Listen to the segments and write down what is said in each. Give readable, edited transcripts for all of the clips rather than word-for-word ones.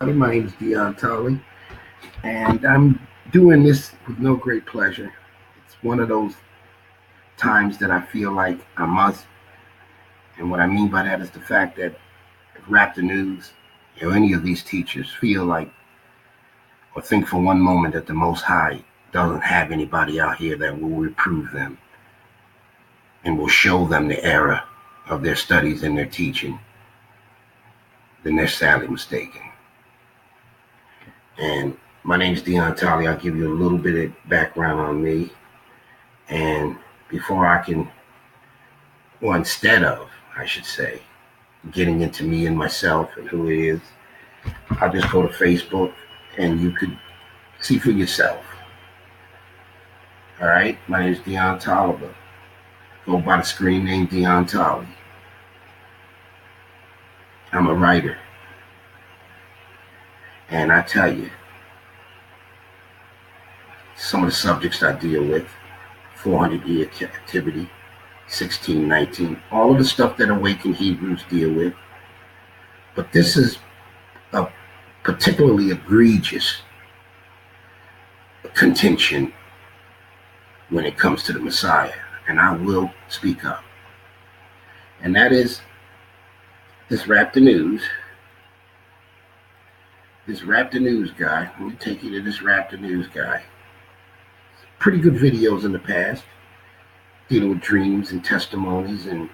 My name is Dion Tully, and I'm doing this with no great pleasure. It's one of those times that I feel like I must, and what I mean by that is the fact that if RapTheNews or any of these teachers feel like or think for one moment that the Most High doesn't have anybody out here that will reprove them and will show them the error of their studies and their teaching, then they're sadly mistaken. And my name is Dion Tully. I'll give you a little bit of background on me. And before I can, well, instead of, I should say, getting into me and myself and who it is, I'll just go to Facebook and you could see for yourself. All right, my name is Dion Tolliver. Go by the screen name Dion Tully. I'm a writer. And I tell you, some of the subjects I deal with, 400-year captivity, 1619, all of the stuff that awakened Hebrews deal with. But this is a particularly egregious contention when it comes to the Messiah, and I will speak up. And that is this RapTheNews. This RapTheNews guy, let me take you to this RapTheNews guy. Pretty good videos in the past, dealing with dreams and testimonies and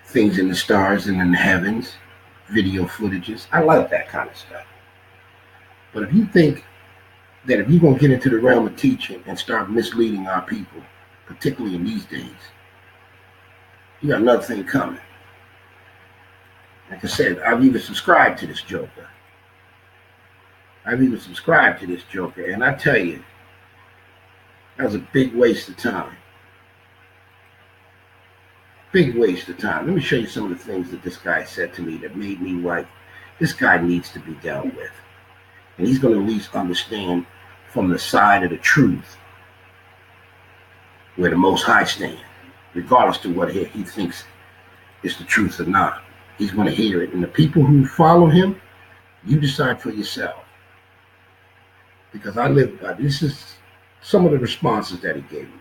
things in the stars and in the heavens, video footages. I like that kind of stuff. But if you think that if you're going to get into the realm of teaching and start misleading our people, particularly in these days, you got another thing coming. Like I said, I've even subscribed to this joker. And I tell you, that was a big waste of time. Let me show you some of the things that this guy said to me that made me like, this guy needs to be dealt with. And he's going to at least understand from the side of the truth where the Most High stands, regardless to what he thinks is the truth or not. He's going to hear it. And the people who follow him, you decide for yourself. Because I live by this is some of the responses that he gave me.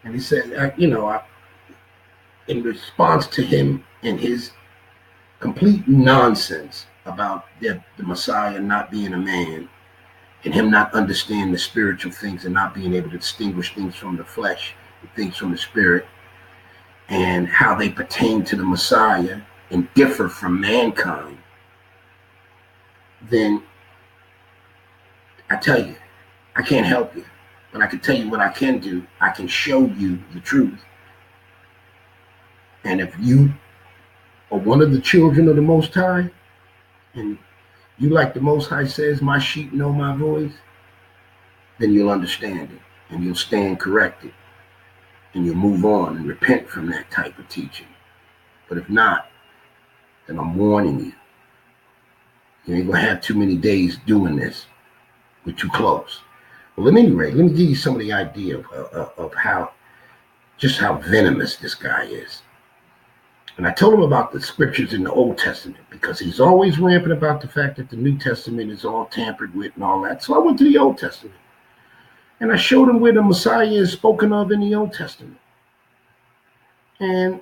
And he said, in response to him and his complete nonsense about the Messiah not being a man and him not understanding the spiritual things and not being able to distinguish things from the flesh and things from the spirit and how they pertain to the Messiah and differ from mankind, then I tell you, I can't help you, but I can tell you what I can do. I can show you the truth. And if you are one of the children of the Most High, and you, like the Most High says, my sheep know my voice, then you'll understand it, and you'll stand corrected, and you'll move on and repent from that type of teaching. But if not, then I'm warning you. You ain't going to have too many days doing this. We're too close. Well, at any rate, let me give you some of the idea of how venomous this guy is. And I told him about the scriptures in the Old Testament because he's always rampant about the fact that the New Testament is all tampered with and all that. So I went to the Old Testament and I showed him where the Messiah is spoken of in the Old Testament. And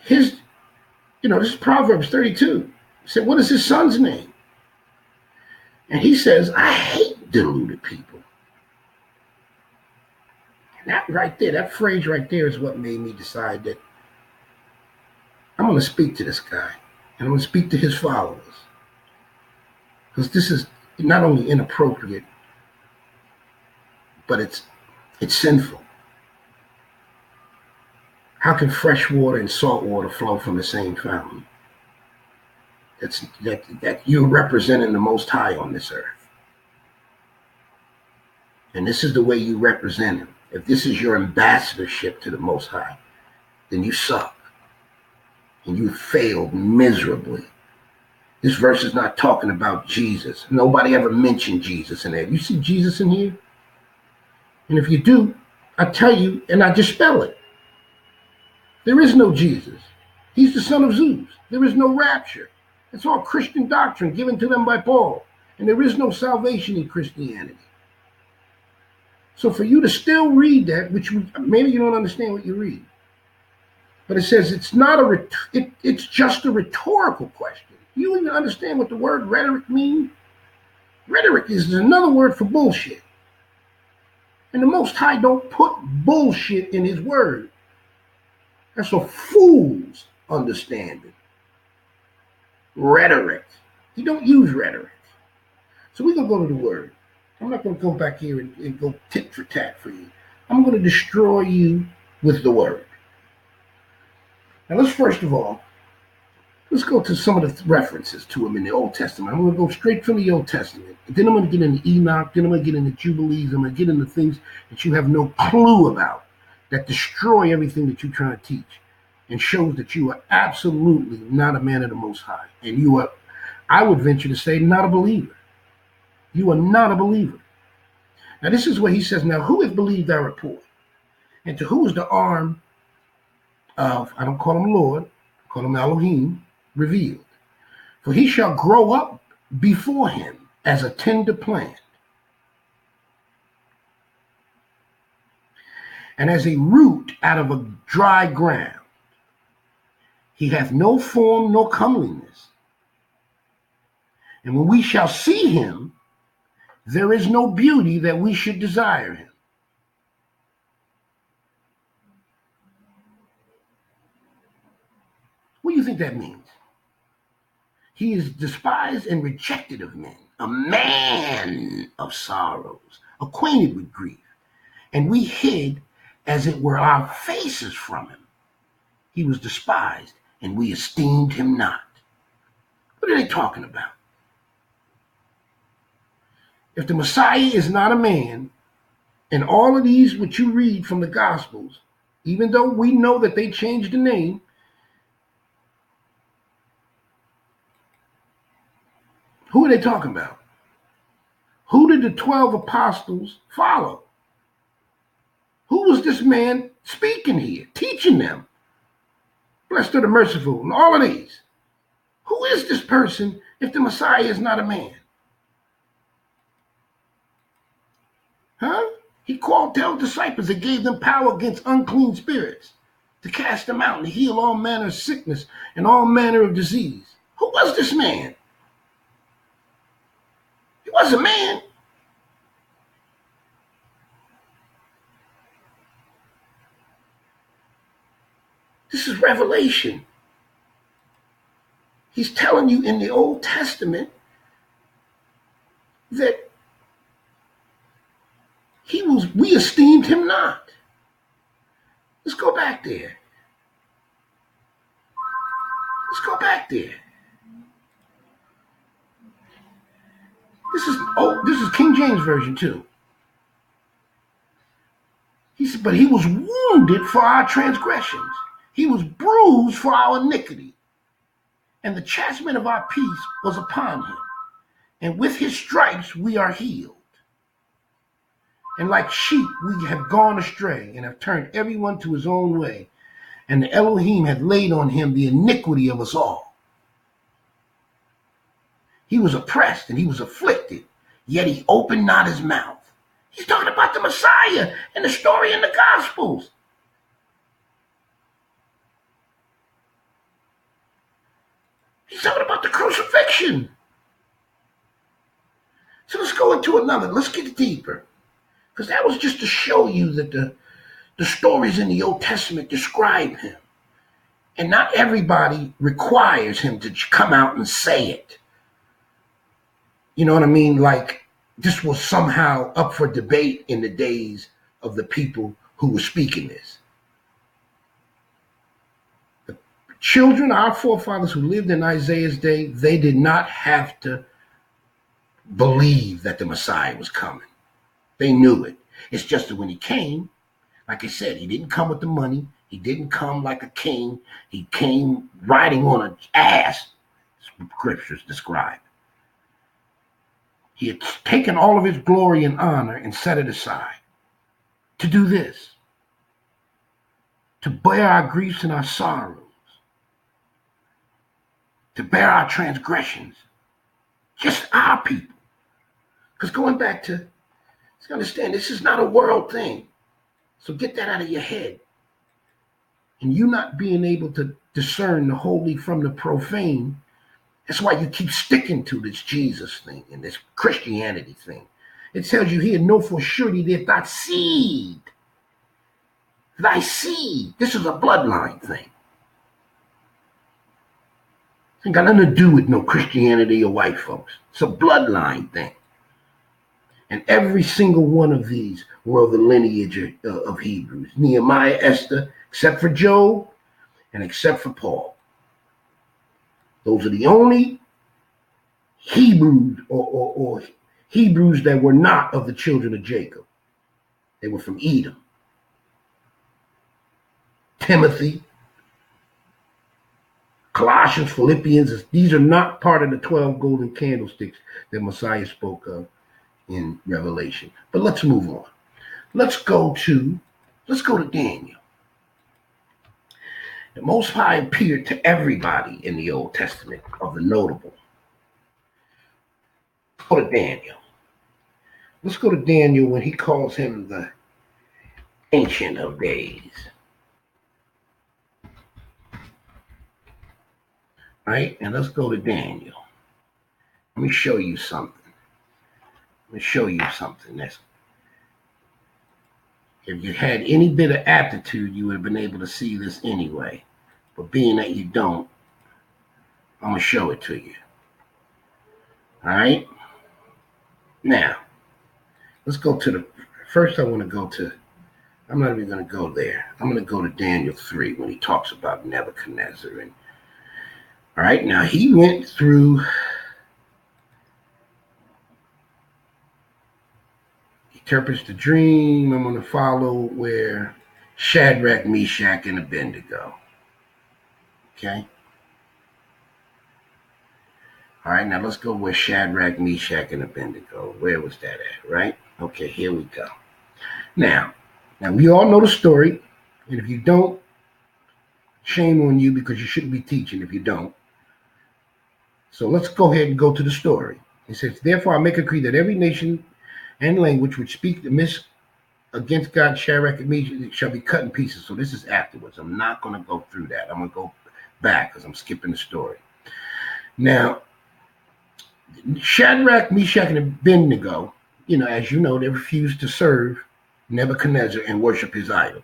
this is Proverbs 32. He said, what is his son's name? And he says, I hate deluded people. And that right there, that phrase right there is what made me decide that I'm going to speak to this guy. And I'm going to speak to his followers. Because this is not only inappropriate, but it's sinful. How can fresh water and salt water flow from the same fountain? That you're representing the Most High on this earth. And this is the way you represent him. If this is your ambassadorship to the Most High, then you suck. And you failed miserably. This verse is not talking about Jesus. Nobody ever mentioned Jesus in there. You see Jesus in here? And if you do, I tell you, and I just spell it. There is no Jesus. He's the son of Zeus. There is no rapture. It's all Christian doctrine given to them by Paul. And there is no salvation in Christianity. So for you to still read that, which maybe you don't understand what you read, but it says it's not it's just a rhetorical question. Do you even understand what the word rhetoric means? Rhetoric is another word for bullshit. And the Most High don't put bullshit in his word. That's a fool's understanding. Rhetoric. He don't use rhetoric. So we're going to go to the word. I'm not going to go back here and go tit for tat for you. I'm going to destroy you with the word. Now let's first of all, let's go to some of the references to him in the Old Testament. I'm going to go straight from the Old Testament. Then I'm going to get into Enoch. Then I'm going to get into Jubilees. I'm going to get into things that you have no clue about, that destroy everything that you're trying to teach and shows that you are absolutely not a man of the Most High. And you are, I would venture to say, not a believer. You are not a believer. Now this is what he says. Now who has believed our report? And to who is the arm of, I don't call him Lord, I call him Elohim, revealed? For he shall grow up before him as a tender plant, and as a root out of a dry ground. He hath no form nor comeliness. And when we shall see him, there is no beauty that we should desire him. What do you think that means? He is despised and rejected of men, a man of sorrows, acquainted with grief. And we hid, as it were, our faces from him. He was despised, and we esteemed him not. What are they talking about? If the Messiah is not a man, and all of these which you read from the Gospels, even though we know that they changed the name, who are they talking about? Who did the 12 apostles follow? Who was this man speaking here, teaching them? Blessed are the merciful, and all of these. Who is this person if the Messiah is not a man? Huh? He called 12 disciples and gave them power against unclean spirits, to cast them out and heal all manner of sickness and all manner of disease. Who was this man? He was a man. This is revelation. He's telling you in the Old Testament that we esteemed him not. Let's go back there. Let's go back there. This is King James Version too. He said, but he was wounded for our transgressions. He was bruised for our iniquity. And the chastisement of our peace was upon him. And with his stripes we are healed. And like sheep we have gone astray, and have turned everyone to his own way. And the Elohim had laid on him the iniquity of us all. He was oppressed and he was afflicted, yet he opened not his mouth. He's talking about the Messiah and the story in the Gospels. He's talking about the crucifixion. So let's go into another. Let's get deeper. Because that was just to show you that the stories in the Old Testament describe him. And not everybody requires him to come out and say it. You know what I mean? Like this was somehow up for debate in the days of the people who were speaking this. The children, our forefathers who lived in Isaiah's day, they did not have to believe that the Messiah was coming. They knew it. It's just that when he came, like I said, he didn't come with the money. He didn't come like a king. He came riding on an ass, scriptures describe. He had taken all of his glory and honor and set it aside to do this, to bear our griefs and our sorrows, to bear our transgressions. Just our people. Because going back to, let's understand, this is not a world thing. So get that out of your head. And you not being able to discern the holy from the profane, that's why you keep sticking to this Jesus thing and this Christianity thing. It tells you here, know for surety that thy seed, this is a bloodline thing. It ain't got nothing to do with no Christianity or white folks. It's a bloodline thing. And every single one of these were of the lineage of Hebrews. Nehemiah, Esther, except for Job and except for Paul. Those are the only Hebrews or Hebrews that were not of the children of Jacob. They were from Edom. Timothy, Colossians, Philippians, these are not part of the 12 golden candlesticks that Messiah spoke of in Revelation. But let's move on. Let's go to Daniel. The Most High appeared to everybody in the Old Testament of the notable. Let's go to Daniel. Let's go to Daniel when he calls him the Ancient of Days. Right? And let's go to Daniel. Let me show you something. That's, if you had any bit of aptitude, you would have been able to see this anyway. But being that you don't, I'm going to show it to you. All right? Now, let's go to first I want to go to, I'm not even going to go there. I'm going to go to Daniel 3 when he talks about Nebuchadnezzar. And all right, now he went through, interprets the dream. I'm going to follow where Shadrach, Meshach, and Abednego. Okay? All right, now let's go where Shadrach, Meshach, and Abednego. Where was that at, right? Okay, here we go. Now we all know the story. And if you don't, shame on you because you shouldn't be teaching if you don't. So let's go ahead and go to the story. It says, therefore I make a decree that every nation and language which speak amiss against God, Shadrach, and Meshach shall be cut in pieces. So this is afterwards. I'm not going to go through that. I'm going to go back because I'm skipping the story. Now, Shadrach, Meshach, and Abednego, as you know, they refused to serve Nebuchadnezzar and worship his idols.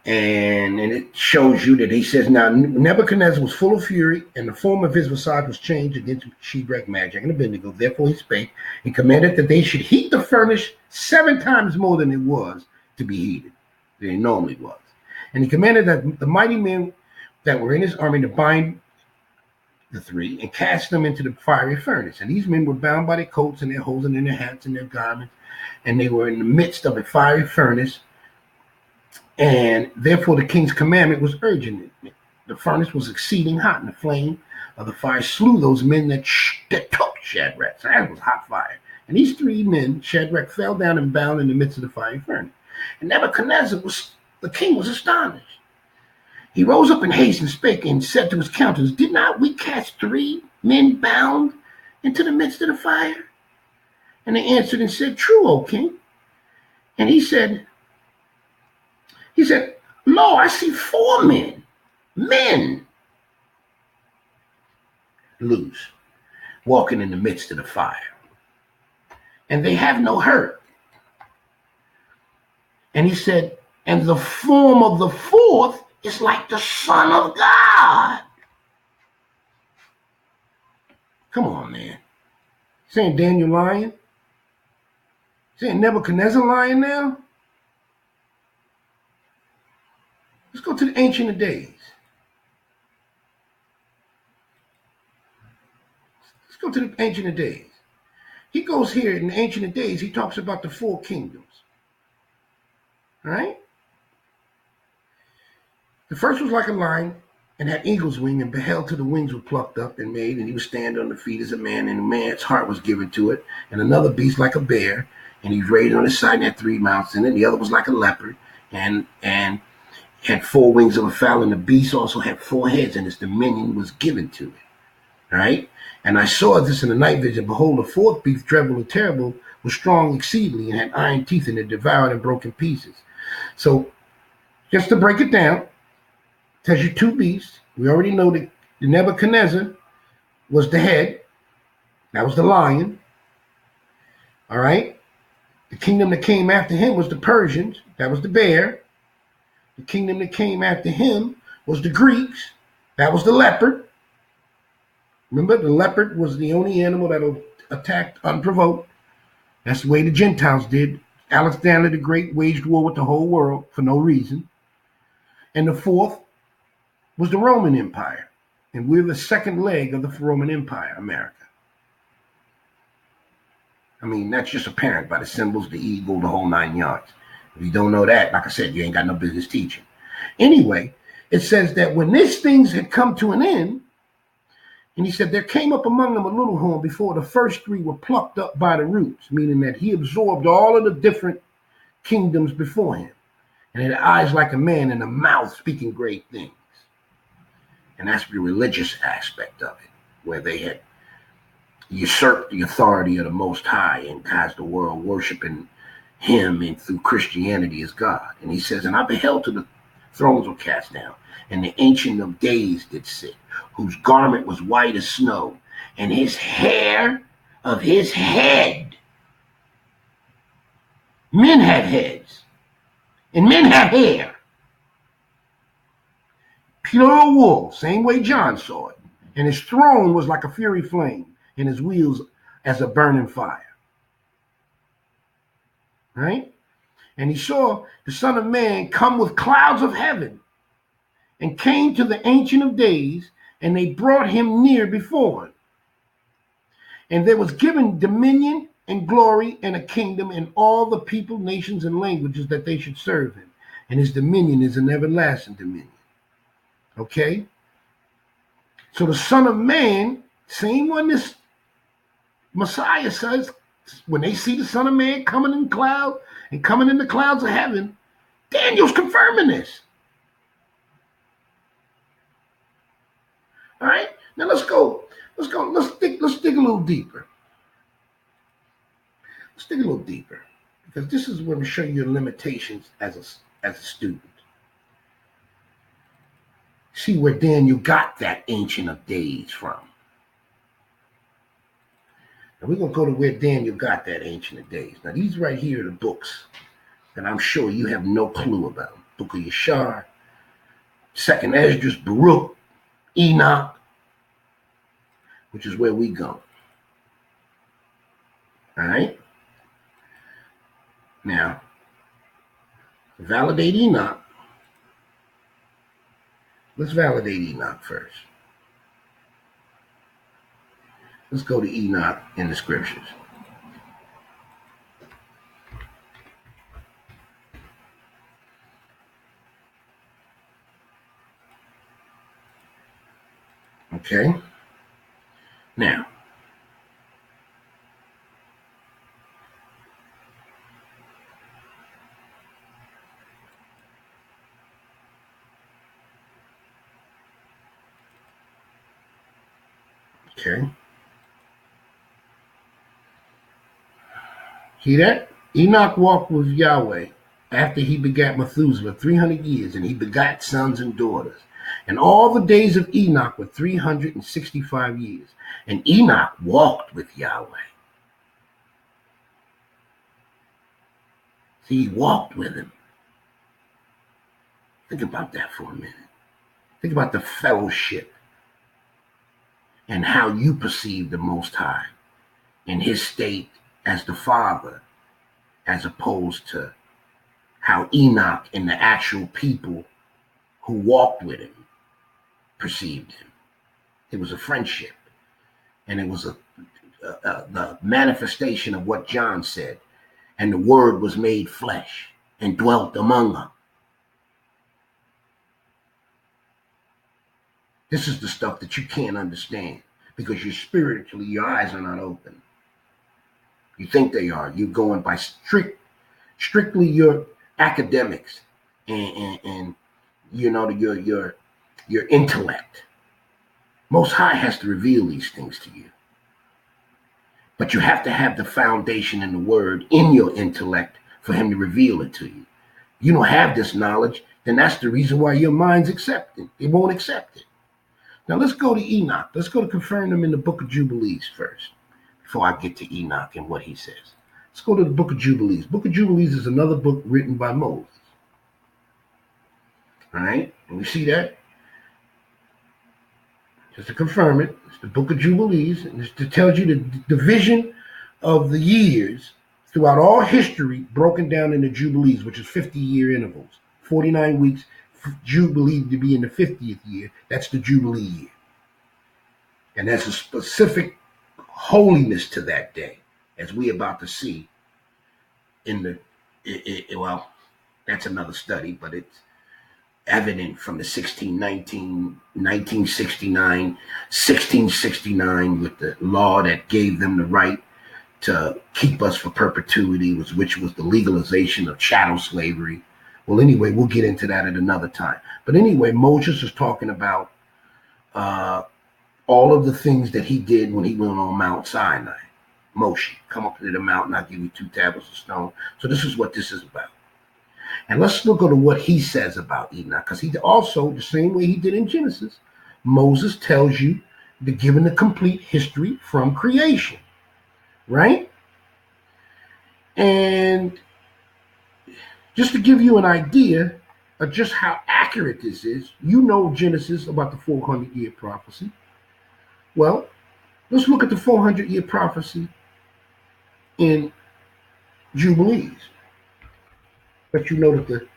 And it shows you that he says, now Nebuchadnezzar was full of fury, and the form of his visage was changed against Shadrach, Meshach, and Abednego. Therefore he spake and commanded that they should heat the furnace 7 times more than it was to be heated, than it normally was. And he commanded that the mighty men that were in his army to bind the 3 and cast them into the fiery furnace. And these men were bound by their coats and their hose and in their hats and their garments, and they were in the midst of a fiery furnace. And therefore the king's commandment was urgent. The furnace was exceeding hot, and the flame of the fire slew those men that took Shadrach. So that was hot fire. And these 3 men, Shadrach, fell down and bound in the midst of the fiery furnace. And Nebuchadnezzar the king was astonished. He rose up in haste and spake and said to his counselors, did not we cast 3 men bound into the midst of the fire? And they answered and said, true, O king. And he said, lo, I see 4 men loose, walking in the midst of the fire. And they have no hurt. And he said, and the form of the 4th is like the Son of God. Come on, man. Saying Daniel lying? Saying Nebuchadnezzar lying now? Let's go to the Ancient of Days. Let's go to the Ancient of Days. He goes here in the Ancient of Days, he talks about the 4 kingdoms. All right? The first was like a lion and had eagle's wing, and beheld till the wings were plucked up and made, and he was standing on the feet as a man, and a man's heart was given to it. And another beast like a bear, and he was raised on his side and had 3 mouths in it. The other was like a leopard, and had 4 wings of a fowl, and the beast also had 4 heads, and its dominion was given to it. All right? And I saw this in the night vision. Behold, the fourth beast, dreadful and terrible, was strong exceedingly, and had iron teeth, and it devoured and broke in pieces. So, just to break it down, tells you 2 beasts. We already know that the Nebuchadnezzar was the head. That was the lion. All right? The kingdom that came after him was the Persians. That was the bear. The kingdom that came after him was the Greeks. That was the leopard. Remember, the leopard was the only animal that attacked unprovoked. That's the way the Gentiles did. Alexander the Great waged war with the whole world for no reason. And the fourth was the Roman Empire. And we're the second leg of the Roman Empire, America. I mean, that's just apparent by the symbols, the eagle, the whole 9 yards. If you don't know that, like I said, you ain't got no business teaching. Anyway, it says that when these things had come to an end, and he said, there came up among them a little horn before the first 3 were plucked up by the roots, meaning that he absorbed all of the different kingdoms before him, and had eyes like a man and a mouth speaking great things. And that's the religious aspect of it, where they had usurped the authority of the Most High and caused the world worshiping him and through Christianity as God. And he says, and I beheld till the thrones were cast down, and the Ancient of Days did sit, whose garment was white as snow, and his hair of his head. Men have heads, and men have hair. Pure wool, same way John saw it. And his throne was like a fury flame, and his wheels as a burning fire. Right? And he saw the Son of Man come with clouds of heaven, and came to the Ancient of Days, and they brought him near before him. And there was given dominion and glory and a kingdom, and all the people, nations, and languages that they should serve him. And his dominion is an everlasting dominion. Okay? So the Son of Man, same one this Messiah says, when they see the Son of Man coming in cloud and coming in the clouds of heaven, Daniel's confirming this. All right? Now let's dig a little deeper. Let's dig a little deeper, because this is where we show you your limitations as a student. See where Daniel got that Ancient of Days from. Now we're going to go to where Daniel got that Ancient of Days. Now these right here are the books that I'm sure you have no clue about. Book of Yashar, Second Esdras, Baruch, Enoch, which is where we go. All right? Now, to validate Enoch, let's validate Enoch first. Let's go to Enoch in the scriptures. Okay? Now, okay? See that? Enoch walked with Yahweh after he begat Methuselah 300 years, and he begat sons and daughters. And all the days of Enoch were 365 years. And Enoch walked with Yahweh. See, he walked with him. Think about that for a minute. Think about the fellowship and how you perceive the Most High in his state as the Father, as opposed to how Enoch and the actual people who walked with him perceived him. It was a friendship, and it was the manifestation of what John said. And the Word was made flesh and dwelt among them. This is the stuff that you can't understand because you're spiritually, your eyes are not open. You think they are. You're going by strictly your academics and your intellect. Most High has to reveal these things to you. But you have to have the foundation in the word in your intellect for him to reveal it to you. You don't have this knowledge, then that's the reason why your mind's accepting. It won't accept it. Now let's go to Enoch. Let's go to confirm him in the book of Jubilees first, before I get to Enoch and what he says. Let's go to the book of Jubilees. Book of Jubilees is another book written by Moses. All right? And we see that? Just to confirm it, it's the book of Jubilees, and it tells you the division of the years throughout all history broken down into Jubilees, which is 50-year intervals. 49 weeks, Jubilee to be in the 50th year. That's the Jubilee year. And there's a specific holiness to that day, as we about to see in well, that's another study, but it's evident from the 1619, 1969, 1669 with the law that gave them the right to keep us for perpetuity, which was the legalization of chattel slavery. Well, anyway, we'll get into that at another time. But anyway, Moses is talking about all of the things that he did when he went on Mount Sinai. Moshe, come up to the mountain, I'll give you 2 tablets of stone. So this is what this is about. And let's look at what he says about Enoch, because he also, the same way he did in Genesis, Moses tells you the given the complete history from creation, right? And just to give you an idea of just how accurate this is, you know Genesis about the 400-year prophecy. Well, let's look at the 400-year prophecy in Jubilees. But you know that the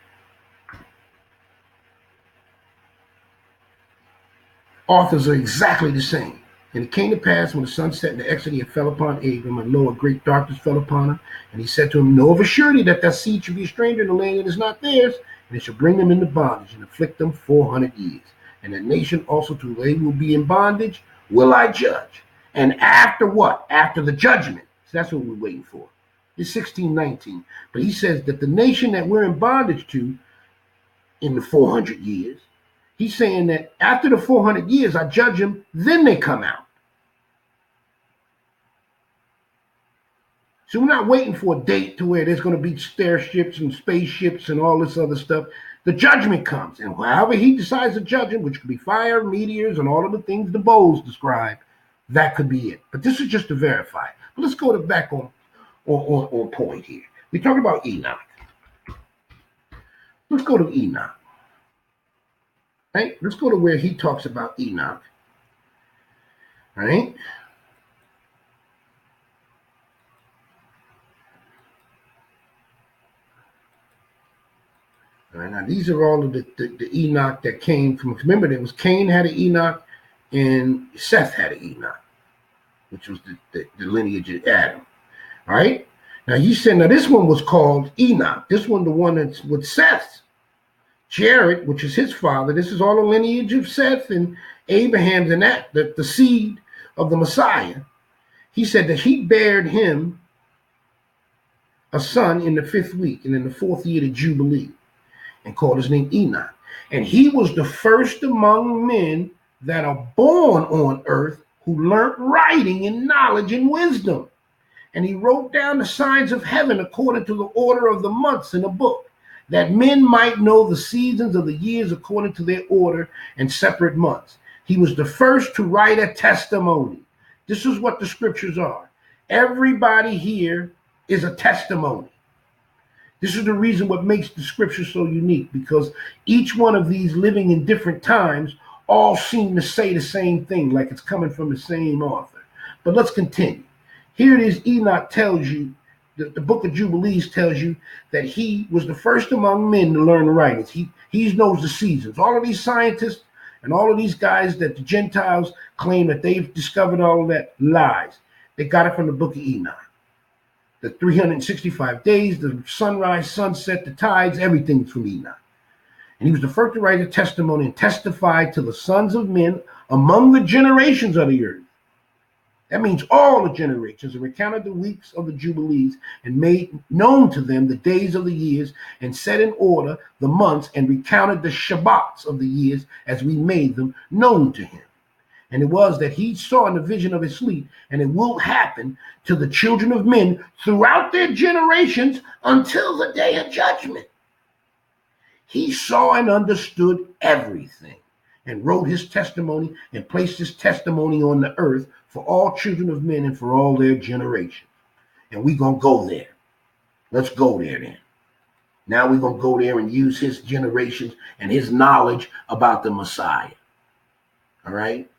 authors are exactly the same. And it came to pass when the sun set and the Exodus fell upon Abram, and lo, a great darkness fell upon him. And he said to him, know of a surety that thy seed shall be a stranger in the land that is not theirs, and it shall bring them into bondage and afflict them 400 years. And the nation also to they will be in bondage, will I judge. And after what? After the judgment. So that's what we're waiting for. It's 1619. But he says that the nation that we're in bondage to in the 400 years, he's saying that after the 400 years, I judge them, then they come out. So we're not waiting for a date to where there's going to be starships and spaceships and all this other stuff. The judgment comes. And however he decides to judge them, which could be fire, meteors, and all of the things the bowls describe, that could be it. But this is just to verify. But let's go back on point here. We talk about Enoch. Let's go to Enoch. Right? Let's go to where he talks about Enoch. Right? All right, now these are all of the Enoch that came from. Remember, there was Cain had an Enoch, and Seth had an Enoch, which was the lineage of Adam. All right. Now you said, now this one was called Enoch. This one, the one that's with Seth, Jared, which is his father. This is all the lineage of Seth and Abraham's and that the seed of the Messiah. He said that he bared him a son in the 5th week and in the 4th year of Jubilee, and called his name Enoch. And he was the first among men that are born on earth who learnt writing and knowledge and wisdom. And he wrote down the signs of heaven according to the order of the months in a book, that men might know the seasons of the years according to their order and separate months. He was the first to write a testimony. This is what the scriptures are. Everybody here is a testimony. This is the reason what makes the scripture so unique, because each one of these living in different times all seem to say the same thing, like it's coming from the same author. But let's continue. Here it is. Enoch tells you, the book of Jubilees tells you that he was the first among men to learn the writings. He knows the seasons. All of these scientists and all of these guys that the Gentiles claim that they've discovered all of that, lies. They got it from the book of Enoch. The 365 days, the sunrise, sunset, the tides, everything's from Enoch. And he was the first to write a testimony and testify to the sons of men among the generations of the earth. That means all the generations, and recounted the weeks of the Jubilees, and made known to them the days of the years, and set in order the months, and recounted the Shabbats of the years as we made them known to him. And it was that he saw in the vision of his sleep, and it will happen to the children of men throughout their generations until the day of judgment. He saw and understood everything, and wrote his testimony, and placed his testimony on the earth for all children of men and for all their generations. And we're going to go there. Let's go there then. Now we're going to go there and use his generations and his knowledge about the Messiah. All right?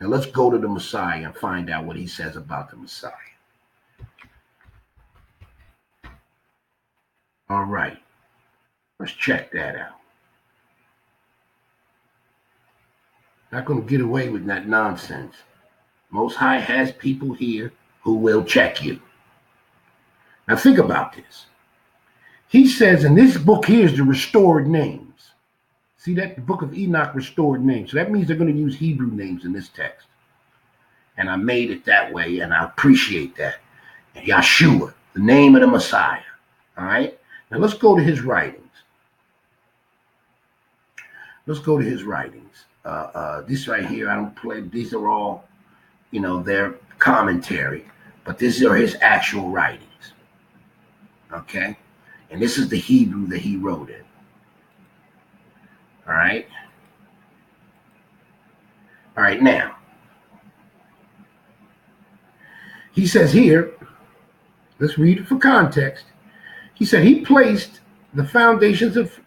Now let's go to the Messiah and find out what he says about the Messiah. All right. Let's check that out. Not going to get away with that nonsense. Most High has people here who will check you. Now think about this. He says in this book here is the restored names. See that? The book of Enoch, restored names. So that means they're going to use Hebrew names in this text. And I made it that way, and I appreciate that. And Yeshua, the name of the Messiah. All right? Now let's go to his writings. Let's go to his writings. This right here, I don't play. These are all, they're commentary. But these are his actual writings. Okay? And this is the Hebrew that he wrote in. All right? All right, now. He says here, let's read it for context. He said he placed the foundations of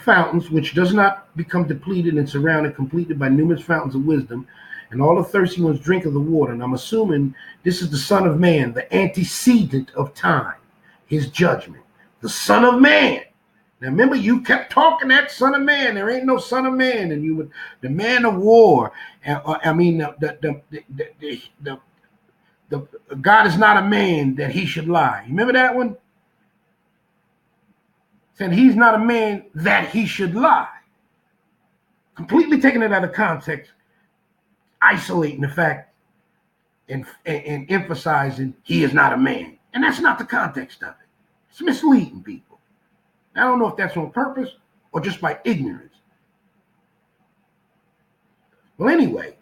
fountains, which does not become depleted and surrounded completely by numerous fountains of wisdom, and all the thirsty ones drink of the water. And I'm assuming this is the Son of Man, the antecedent of time, his judgment, the Son of Man. Now remember, you kept talking that Son of Man. There ain't no Son of Man, and you would the man of war. The God is not a man that he should lie. You remember that one? Saying he's not a man that he should lie. Completely taking it out of context, isolating the fact and emphasizing he is not a man. And that's not the context of it. It's misleading people. I don't know if that's on purpose or just by ignorance. Well, anyway,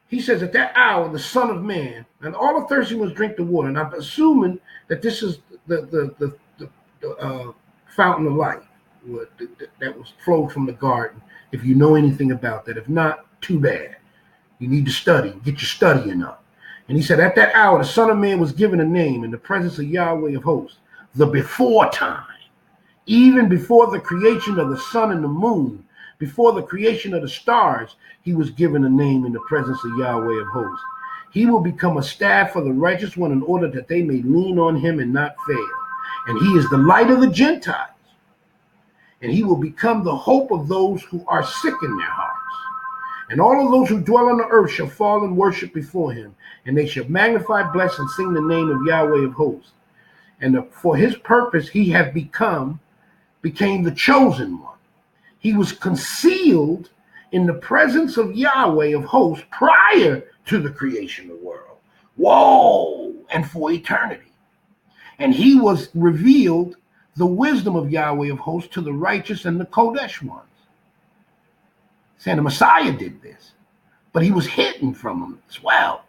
he says at that hour, the Son of Man, and all the thirsty ones drink the water. And I'm assuming that this is the fountain of life that was flowed from the garden. If you know anything about that, if not, too bad. You need to study. Get your studying up. And he said, at that hour, the Son of Man was given a name in the presence of Yahweh of hosts, the before time, even before the creation of the sun and the moon, before the creation of the stars, he was given a name in the presence of Yahweh of hosts. He will become a staff for the righteous one in order that they may lean on him and not fail. And he is the light of the Gentiles. And he will become the hope of those who are sick in their hearts. And all of those who dwell on the earth shall fall and worship before him. And they shall magnify, bless, and sing the name of Yahweh of hosts. And for his purpose he became the chosen one. He was concealed in the presence of Yahweh of hosts prior to the creation of the world. Whoa! And for eternity. And he was revealed the wisdom of Yahweh of hosts to the righteous and the Kodesh ones. Saying the Messiah did this, but he was hidden from them as well.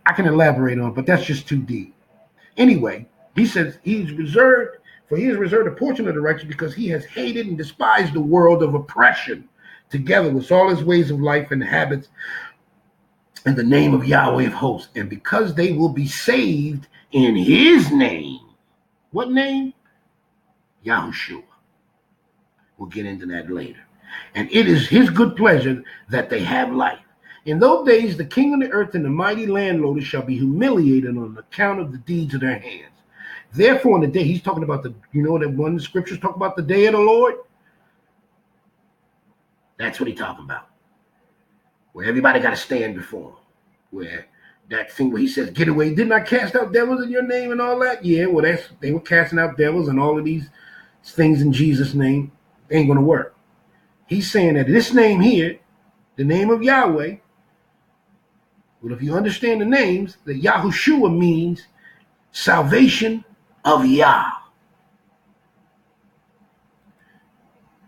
I can elaborate on it, but that's just too deep. Anyway, he says he has reserved a portion of the righteous because he has hated and despised the world of oppression, together with all his ways of life and habits, in the name of Yahweh of hosts, and because they will be saved in his name. What name? Yahushua. We'll get into that later. And it is his good pleasure that they have life. In those days, the king of the earth and the mighty landlords shall be humiliated on account of the deeds of their hands. Therefore, in the day, he's talking about that one of the scriptures talk about the day of the Lord? That's what he's talking about. Where everybody got to stand before him. Where that thing where he says, get away, didn't I cast out devils in your name and all that? Yeah, well, they were casting out devils and all of these things in Jesus' name. They ain't going to work. He's saying that this name here, the name of Yahweh, Well, if you understand the names, the Yahushua means salvation of Yah.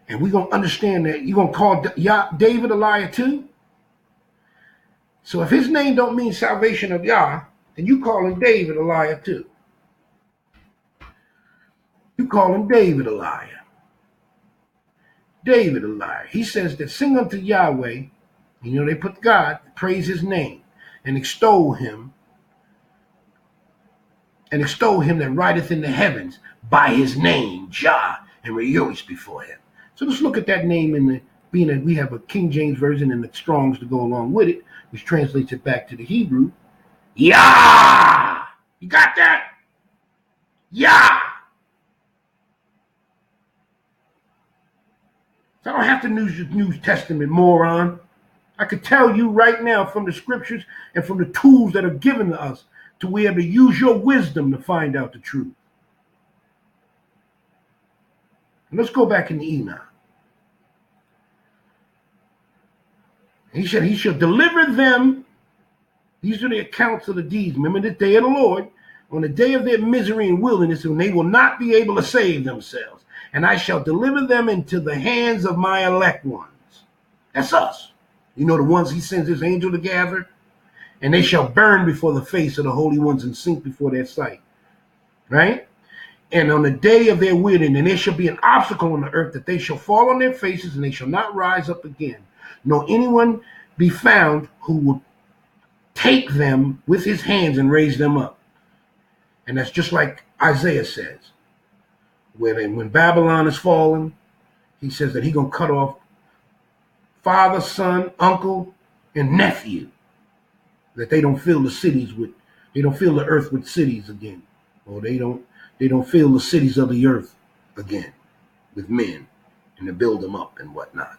And we're going to understand that you're going to call David a liar too. So if his name don't mean salvation of Yah, then you call him David a liar too. You call him David a liar. David a liar. He says that sing unto Yahweh, they put God, praise his name, and extol him that rideth in the heavens by his name, Jah, and rejoice before him. So let's look at that name being that we have a King James version and the Strongs to go along with it, which translates it back to the Hebrew. Yah! You got that? Yah! So I don't have to use the New Testament, moron. I could tell you right now from the scriptures and from the tools that are given to us to be able to use your wisdom to find out the truth. And let's go back into Enoch. He said he shall deliver them. These are the accounts of the deeds. Remember the day of the Lord, on the day of their misery and wilderness, when they will not be able to save themselves. And I shall deliver them into the hands of my elect ones. That's us. The ones he sends his angel to gather. And they shall burn before the face of the holy ones and sink before their sight. Right? And on the day of their wilderness, and there shall be an obstacle on the earth that they shall fall on their faces, and they shall not rise up again. Nor anyone be found who will take them with his hands and raise them up. And that's just like Isaiah says. When Babylon is fallen, he says that he's going to cut off father, son, uncle, and nephew. That they don't fill the earth with cities again. Or they don't fill the cities of the earth again with men and to build them up and whatnot.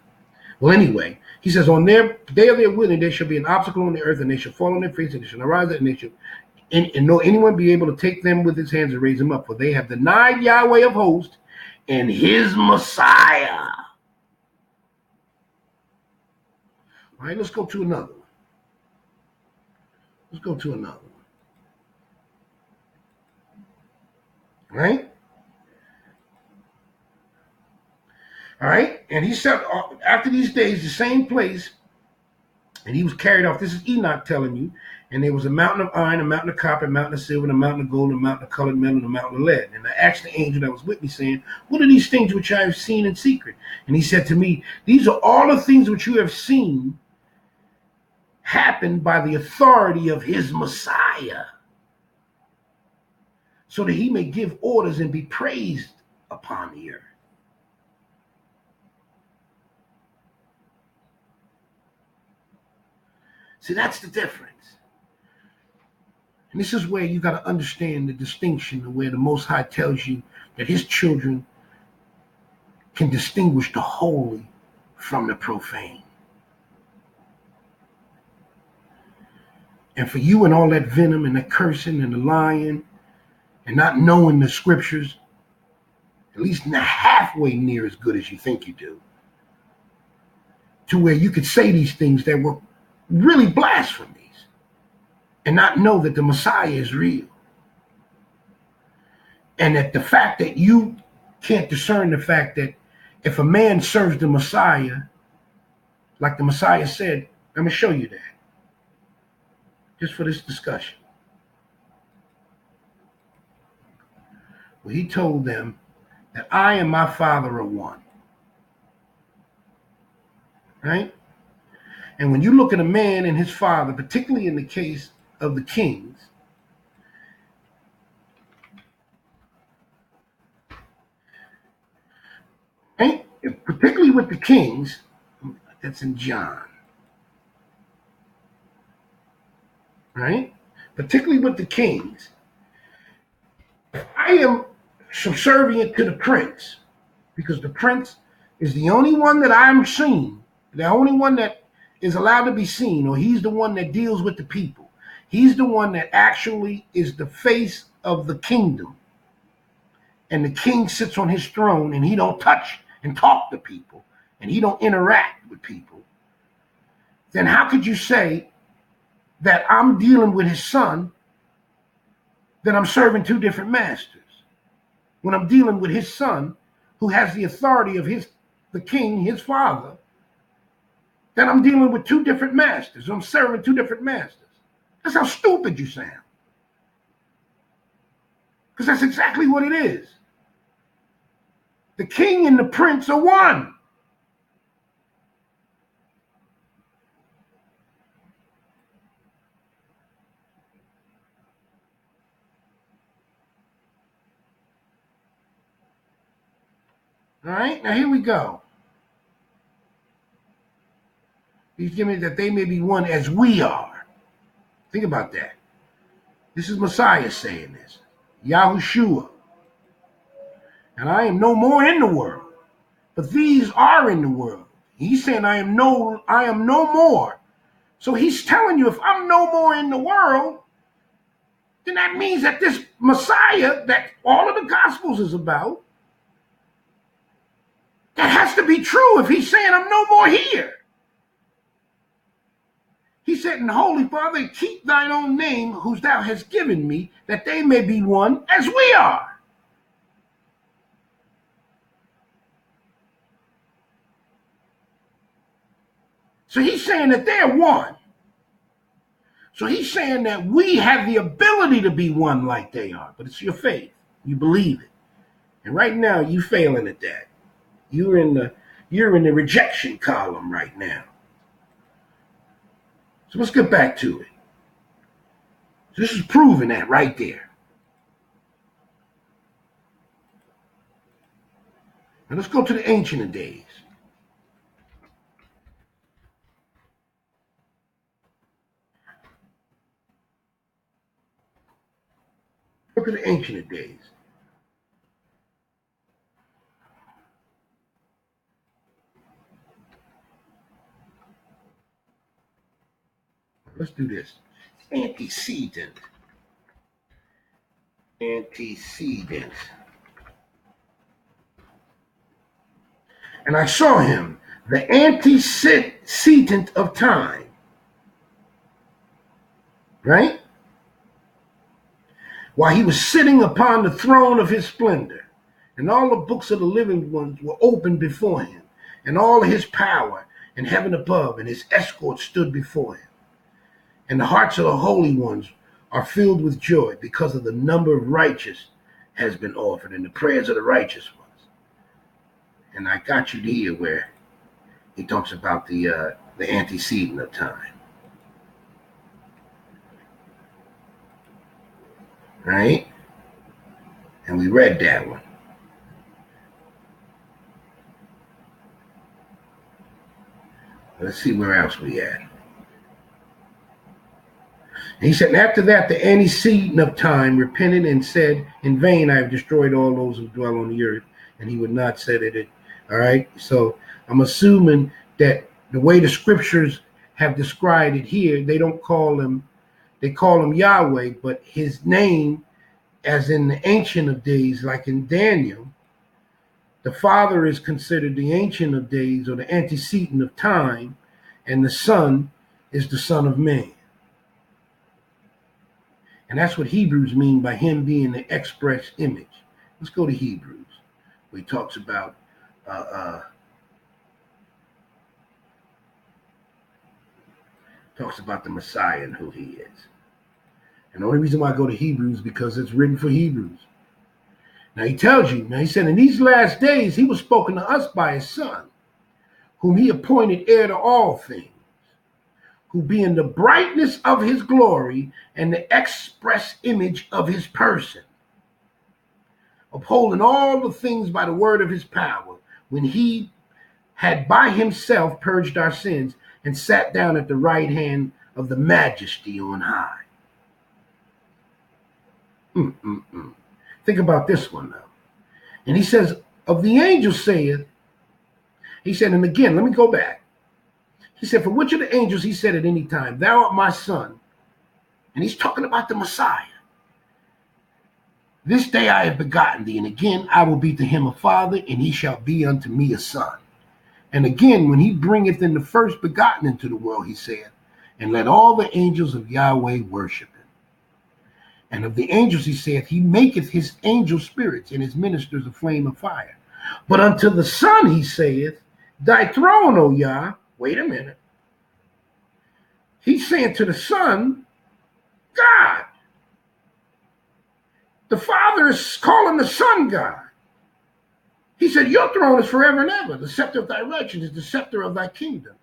Well, anyway, he says, on their day of their willing, there shall be an obstacle on the earth, and they shall fall on their face, and they shall arise, and they shall, and no anyone be able to take them with his hands and raise them up, for they have denied Yahweh of hosts and his Messiah. All right, let's go to another one. Right? All right, and he said, after these days, the same place, and he was carried off. This is Enoch telling you. And there was a mountain of iron, a mountain of copper, a mountain of silver, and a mountain of gold, a mountain of colored metal, and a mountain of lead. And I asked the angel that was with me, saying, what are these things which I have seen in secret? And he said to me, these are all the things which you have seen happen by the authority of his Messiah, so that he may give orders and be praised upon the earth. See, that's the difference. And this is where you got to understand the distinction, where the Most High tells you that his children can distinguish the holy from the profane. And for you and all that venom and the cursing and the lying and not knowing the scriptures, at least not halfway near as good as you think you do, to where you could say these things that were really blasphemies and not know that the Messiah is real. And that the fact that you can't discern the fact that if a man serves the Messiah, like the Messiah said, I'm going to show you that. Just for this discussion. Well, he told them that I and my Father are one. Right? And when you look at a man and his father, particularly in the case of the kings, right? Particularly with the kings, that's in John. Right? Particularly with the kings, I am subservient to the prince, because the prince is the only one that I'm seeing, the only one that is allowed to be seen, or he's the one that deals with the people. He's the one that actually is the face of the kingdom. And the king sits on his throne, and he don't touch and talk to people, and he don't interact with people. Then how could you say that I'm dealing with his son, then I'm serving two different masters. When I'm dealing with his son, who has the authority of the king, his father, then I'm dealing with two different masters. I'm serving two different masters. That's how stupid you sound. Because that's exactly what it is. The king and the prince are one. All right, now here we go. He's giving that they may be one as we are. Think about that. This is Messiah saying this. Yahushua. And I am no more in the world, but these are in the world. He's saying I am no more. So he's telling you, if I'm no more in the world, then that means that this Messiah that all of the Gospels is about, that has to be true if he's saying I'm no more here. He said, "And Holy Father, keep thine own name, whose thou hast given me, that they may be one as we are." So he's saying that they're one. So he's saying that we have the ability to be one like they are, but it's your faith. You believe it. And right now, you're failing at that. You're in the rejection column right now. So let's get back to it. So this is proving that right there. Now let's go to the Ancient of Days. Look at the Ancient of Days. Let's do this. Antecedent. Antecedent. And I saw him, the antecedent of time. Right? While he was sitting upon the throne of his splendor, and all the books of the living ones were opened before him, and all his power in heaven above and his escort stood before him. And the hearts of the holy ones are filled with joy because of the number of righteous has been offered and the prayers of the righteous ones. And I got you here where he talks about the antecedent of time. Right? And we read that one. Let's see where else we at. And he said, and after that, the antecedent of time repented and said, in vain I have destroyed all those who dwell on the earth. And he would not say it. All right. So I'm assuming that the way the scriptures have described it here, they call him Yahweh, but his name, as in the Ancient of Days, like in Daniel, the Father is considered the Ancient of Days or the antecedent of time, and the Son is the Son of Man. And that's what Hebrews mean by him being the express image. Let's go to Hebrews, where he talks about the Messiah and who he is. And the only reason why I go to Hebrews is because it's written for Hebrews. Now he tells you, he said, in these last days he was spoken to us by his Son, whom he appointed heir to all things, who being the brightness of his glory and the express image of his person, upholding all the things by the word of his power, when he had by himself purged our sins and sat down at the right hand of the majesty on high. Think about this one now. And he says, of the angels saith, he said, and again, let me go back. He said, for which of the angels he said at any time, thou art my son. And he's talking about the Messiah. This day I have begotten thee, and again I will be to him a father, and he shall be unto me a son. And again, when he bringeth in the first begotten into the world, he said, And let all the angels of Yahweh worship him. And of the angels he saith, he maketh his angel spirits and his ministers a flame of fire. But unto the Son he saith, thy throne, O Yah. Wait a minute. He's saying to the Son, God. The Father is calling the Son God. He said, your throne is forever and ever. The scepter of thy righteousness is the scepter of thy kingdom.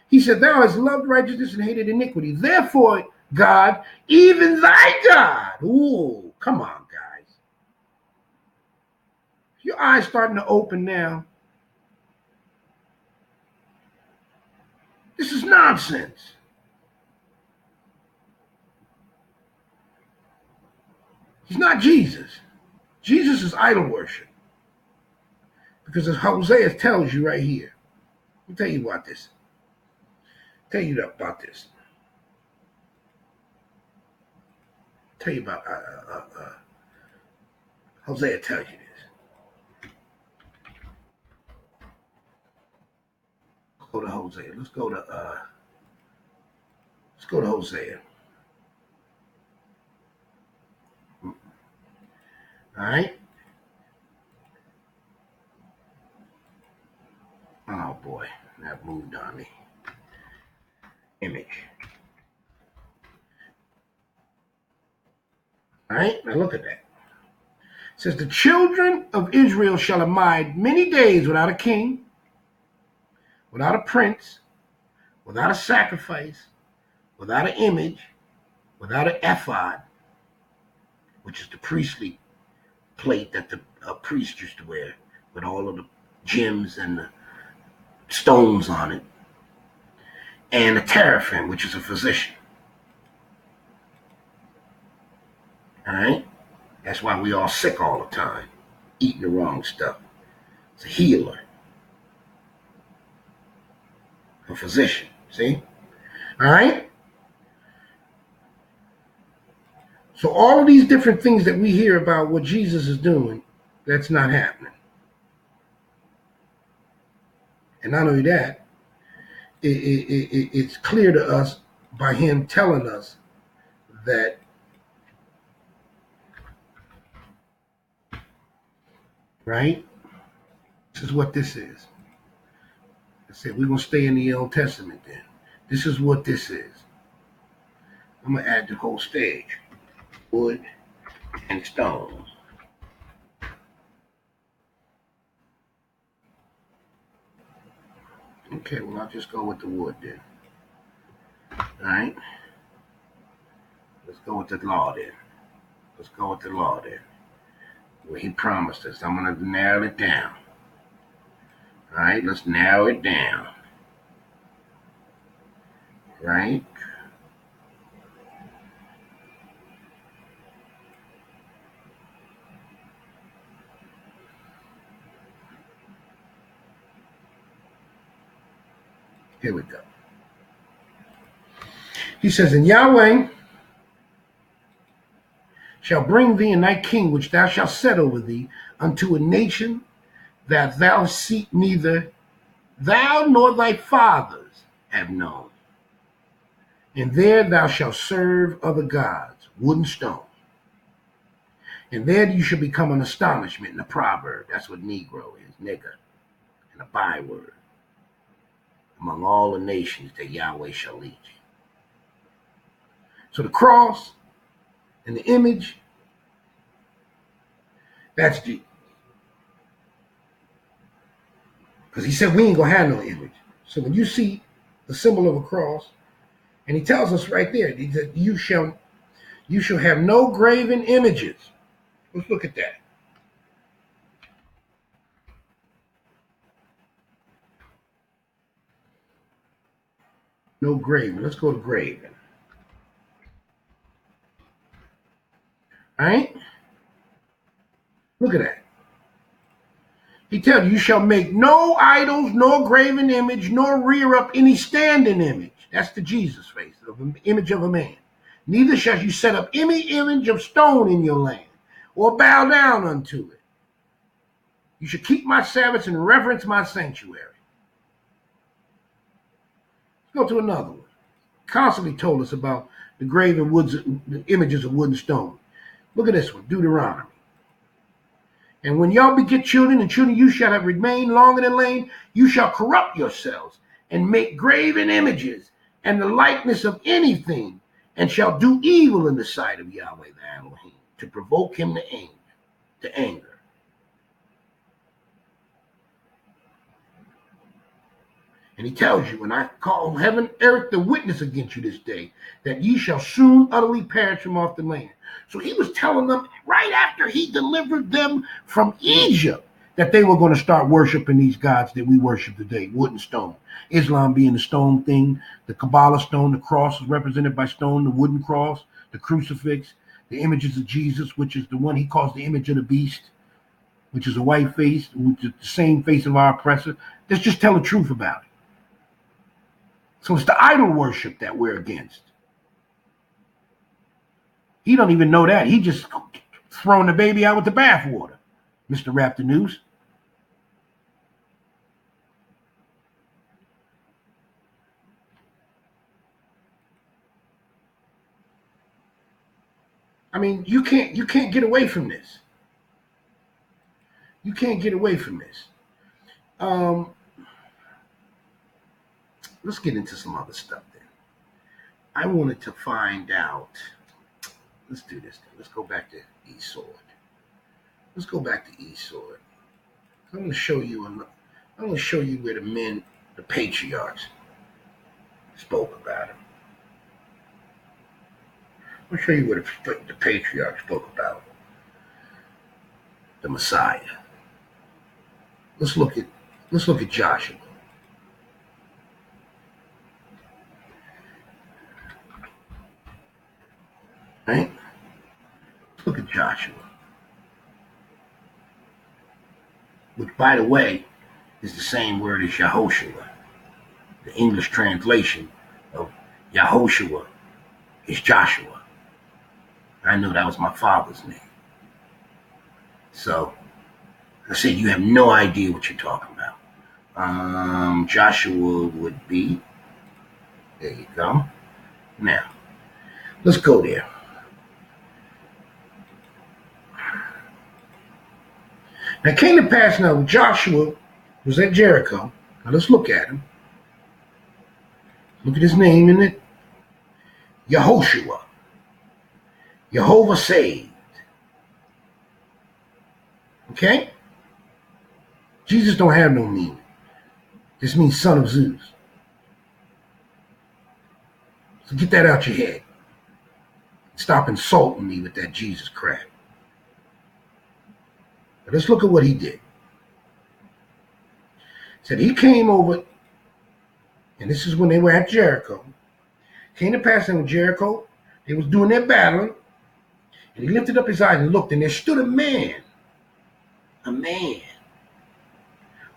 He said, thou hast loved righteousness and hated iniquity. Therefore, God, even thy God. Ooh, come on, guys. Your eyes starting to open now. This is nonsense. He's not Jesus. Jesus is idol worship. Because as Hosea tells you right here, let me tell you about this. Tell you about this. Tell you about Hosea tells you this. Go to Hosea. Let's go to Hosea. All right. Oh boy, that moved on me. Image. All right, now look at that. It says, the children of Israel shall abide many days without a king, without a prince, without a sacrifice, without an image, without an ephod, which is the priestly plate that the priest used to wear with all of the gems and the stones on it, and a teraphim, which is a physician. All right? That's why we all sick all the time, eating the wrong stuff. It's a healer, a physician, see? All right? So all of these different things that we hear about what Jesus is doing, that's not happening. And not only that, it's clear to us by him telling us that right? This is what this is. I said, we're going to stay in the Old Testament then. This is what this is. I'm going to add the whole stage. Wood and stone. Okay, well, I'll just go with the wood then. All right? Let's go with the law then. Let's go with the law then. Where he promised us. I'm going to narrow it down. All right, let's narrow it down. Right? Here we go. He says, and Yahweh shall bring thee and thy king, which thou shalt set over thee, unto a nation that thou seek neither thou nor thy fathers have known. And there thou shalt serve other gods, wood and stone. And there you shall become an astonishment and a proverb. That's what Negro is, nigger, and a byword among all the nations that Yahweh shall lead you. So the cross and the image, that's Jesus. Because he said we ain't going to have no image. So when you see the symbol of a cross, and he tells us right there that you shall have no graven images. Let's look at that. No graven. Let's go to graven. All right? Look at that. He tells you shall make no idols, nor graven image, nor rear up any standing image. That's the Jesus face, the image of a man. Neither shall you set up any image of stone in your land, or bow down unto it. You should keep my Sabbaths and reverence my sanctuary. Let's go to another one. constantly told us about the graven woods, the images of wood and stone. Look at this one, Deuteronomy. And when y'all beget children, and children you shall have remained longer than lame, you shall corrupt yourselves and make graven images and the likeness of anything, and shall do evil in the sight of Yahweh the Elohim, to provoke him to anger. And he tells you, and I call heaven, earth, the witness against you this day, that ye shall soon utterly perish from off the land. So he was telling them right after he delivered them from Egypt that they were going to start worshiping these gods that we worship today, wood and stone. Islam being the stone thing, the Kabbalah stone, the cross is represented by stone, the wooden cross, the crucifix, the images of Jesus, which is the one he calls the image of the beast, which is a white face, which is the same face of our oppressor. Let's just tell the truth about it. So it's the idol worship that we're against. He don't even know that. He just throwing the baby out with the bathwater, Mr. RapTheNews. I mean, you can't get away from this. You can't get away from this. Let's get into some other stuff then. I wanted to find out. Let's do this thing. Let's go back to Esau. Let's go back to Esau. I'm going to show you. I'm going to show you where the men, the patriarchs, spoke about him. I'm going to show you where the patriarchs spoke about the Messiah. Let's look at Joshua. Right? Let's look at Joshua. Which, by the way, is the same word as Yahoshua. The English translation of Yahoshua is Joshua. I know that was my father's name. So, I said, you have no idea what you're talking about. Joshua would be, there you go. Now, let's go there. Now, it came to pass now, Joshua was at Jericho. Now, let's look at him. Look at his name in it. Yehoshua. Jehovah saved. Okay? Jesus don't have no meaning. This means son of Zeus. So get that out your head. Stop insulting me with that Jesus crap. But let's look at what he did. He said he came over, and this is when they were at Jericho. Came to pass in Jericho. They was doing their battling. And he lifted up his eyes and looked, and there stood a man,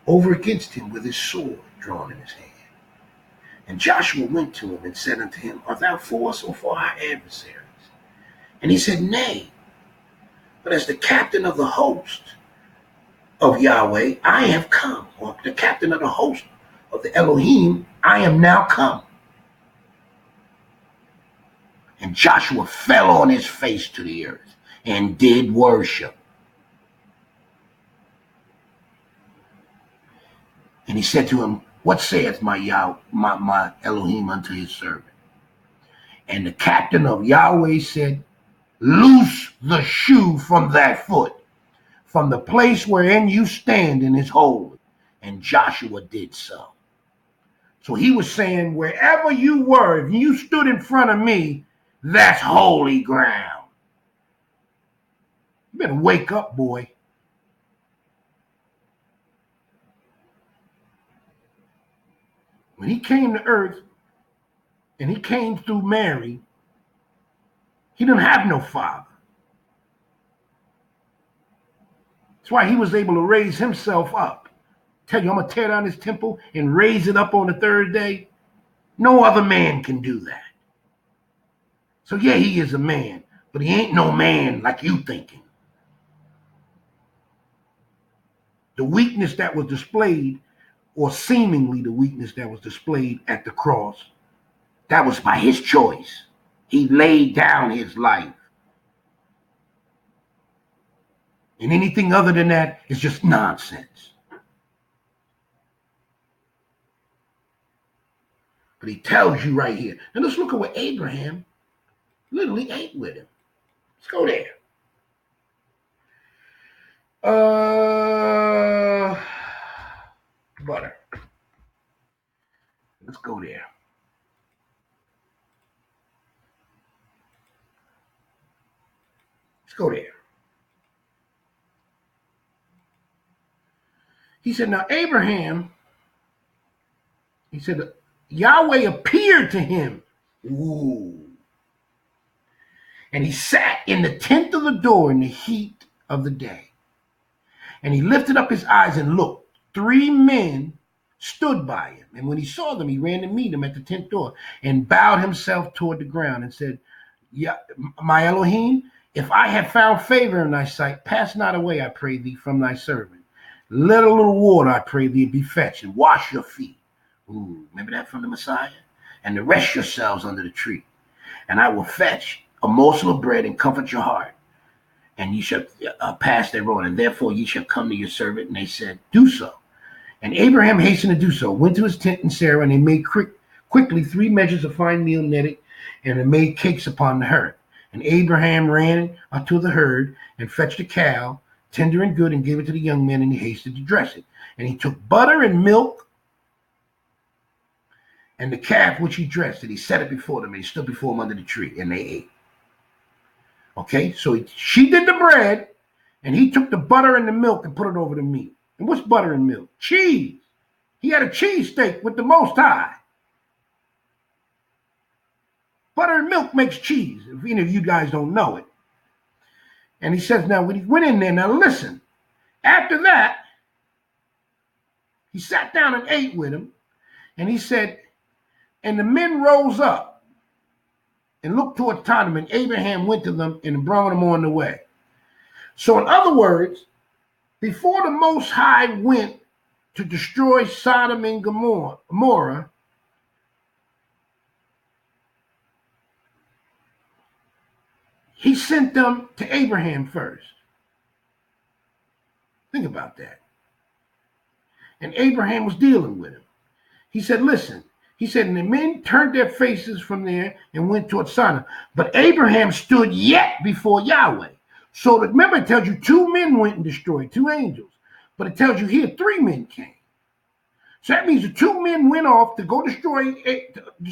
over against him with his sword drawn in his hand. And Joshua went to him and said unto him, Art thou for us or for our adversaries? And he said, Nay, but as the captain of the host of Yahweh, I have come. Or the captain of the host of the Elohim, I am now come. And Joshua fell on his face to the earth and did worship. And he said to him, What saith my Elohim unto his servant? And the captain of Yahweh said, Loose the shoe from thy foot, from the place wherein you stand in his holy. And Joshua did so. So he was saying, wherever you were, if you stood in front of me, that's holy ground. You better wake up, boy. When he came to earth, and he came through Mary, he didn't have no father. That's why he was able to raise himself up. Tell you, I'm going to tear down this temple and raise it up on the third day. No other man can do that. So yeah, he is a man, but he ain't no man like you thinking. The weakness that was displayed, or seemingly the weakness that was displayed at the cross, That was by his choice. He laid down his life. And anything other than that is just nonsense. But he tells you right here. And let's look at what Abraham literally ate with him. Let's go there. Butter. Let's go there. Let's go there. He said, now Abraham, he said, Yahweh appeared to him. Ooh. And he sat in the tent of the door in the heat of the day. And he lifted up his eyes and looked. 3 men stood by him. And when he saw them, he ran to meet them at the tent door and bowed himself toward the ground and said, yeah, my Elohim, if I have found favor in thy sight, pass not away, I pray thee, from thy servant. Let a little water, I pray thee, be fetched, and wash your feet. Ooh, remember that from the Messiah? And to rest yourselves under the tree. And I will fetch a morsel of bread and comfort your heart. And ye shall pass their road. And therefore ye shall come to your servant. And they said, do so. And Abraham hastened to do so, went to his tent and Sarah, and they made quickly 3 measures of fine meal netted, and they made cakes upon the herd. And Abraham ran unto the herd and fetched a cow, tender and good, and gave it to the young man, and he hasted to dress it. And he took butter and milk and the calf which he dressed, and he set it before them, and he stood before them under the tree, and they ate. Okay, so she did the bread, and he took the butter and the milk and put it over the meat. And what's butter and milk? Cheese. He had a cheese steak with the Most High. Butter and milk makes cheese, if any of you guys don't know it. And he says, now when he went in there, now listen, after that, he sat down and ate with him, and he said, and the men rose up and looked toward Sodom, and Abraham went to them and brought them on the way. So in other words, before the Most High went to destroy Sodom and Gomorrah, he sent them to Abraham first. Think about that. And Abraham was dealing with him. He said, listen, he said, and the men turned their faces from there and went toward Sodom. But Abraham stood yet before Yahweh. So remember, it tells you 2 men went and destroyed, 2 angels. But it tells you here 3 men came. So that means the 2 men went off to go destroy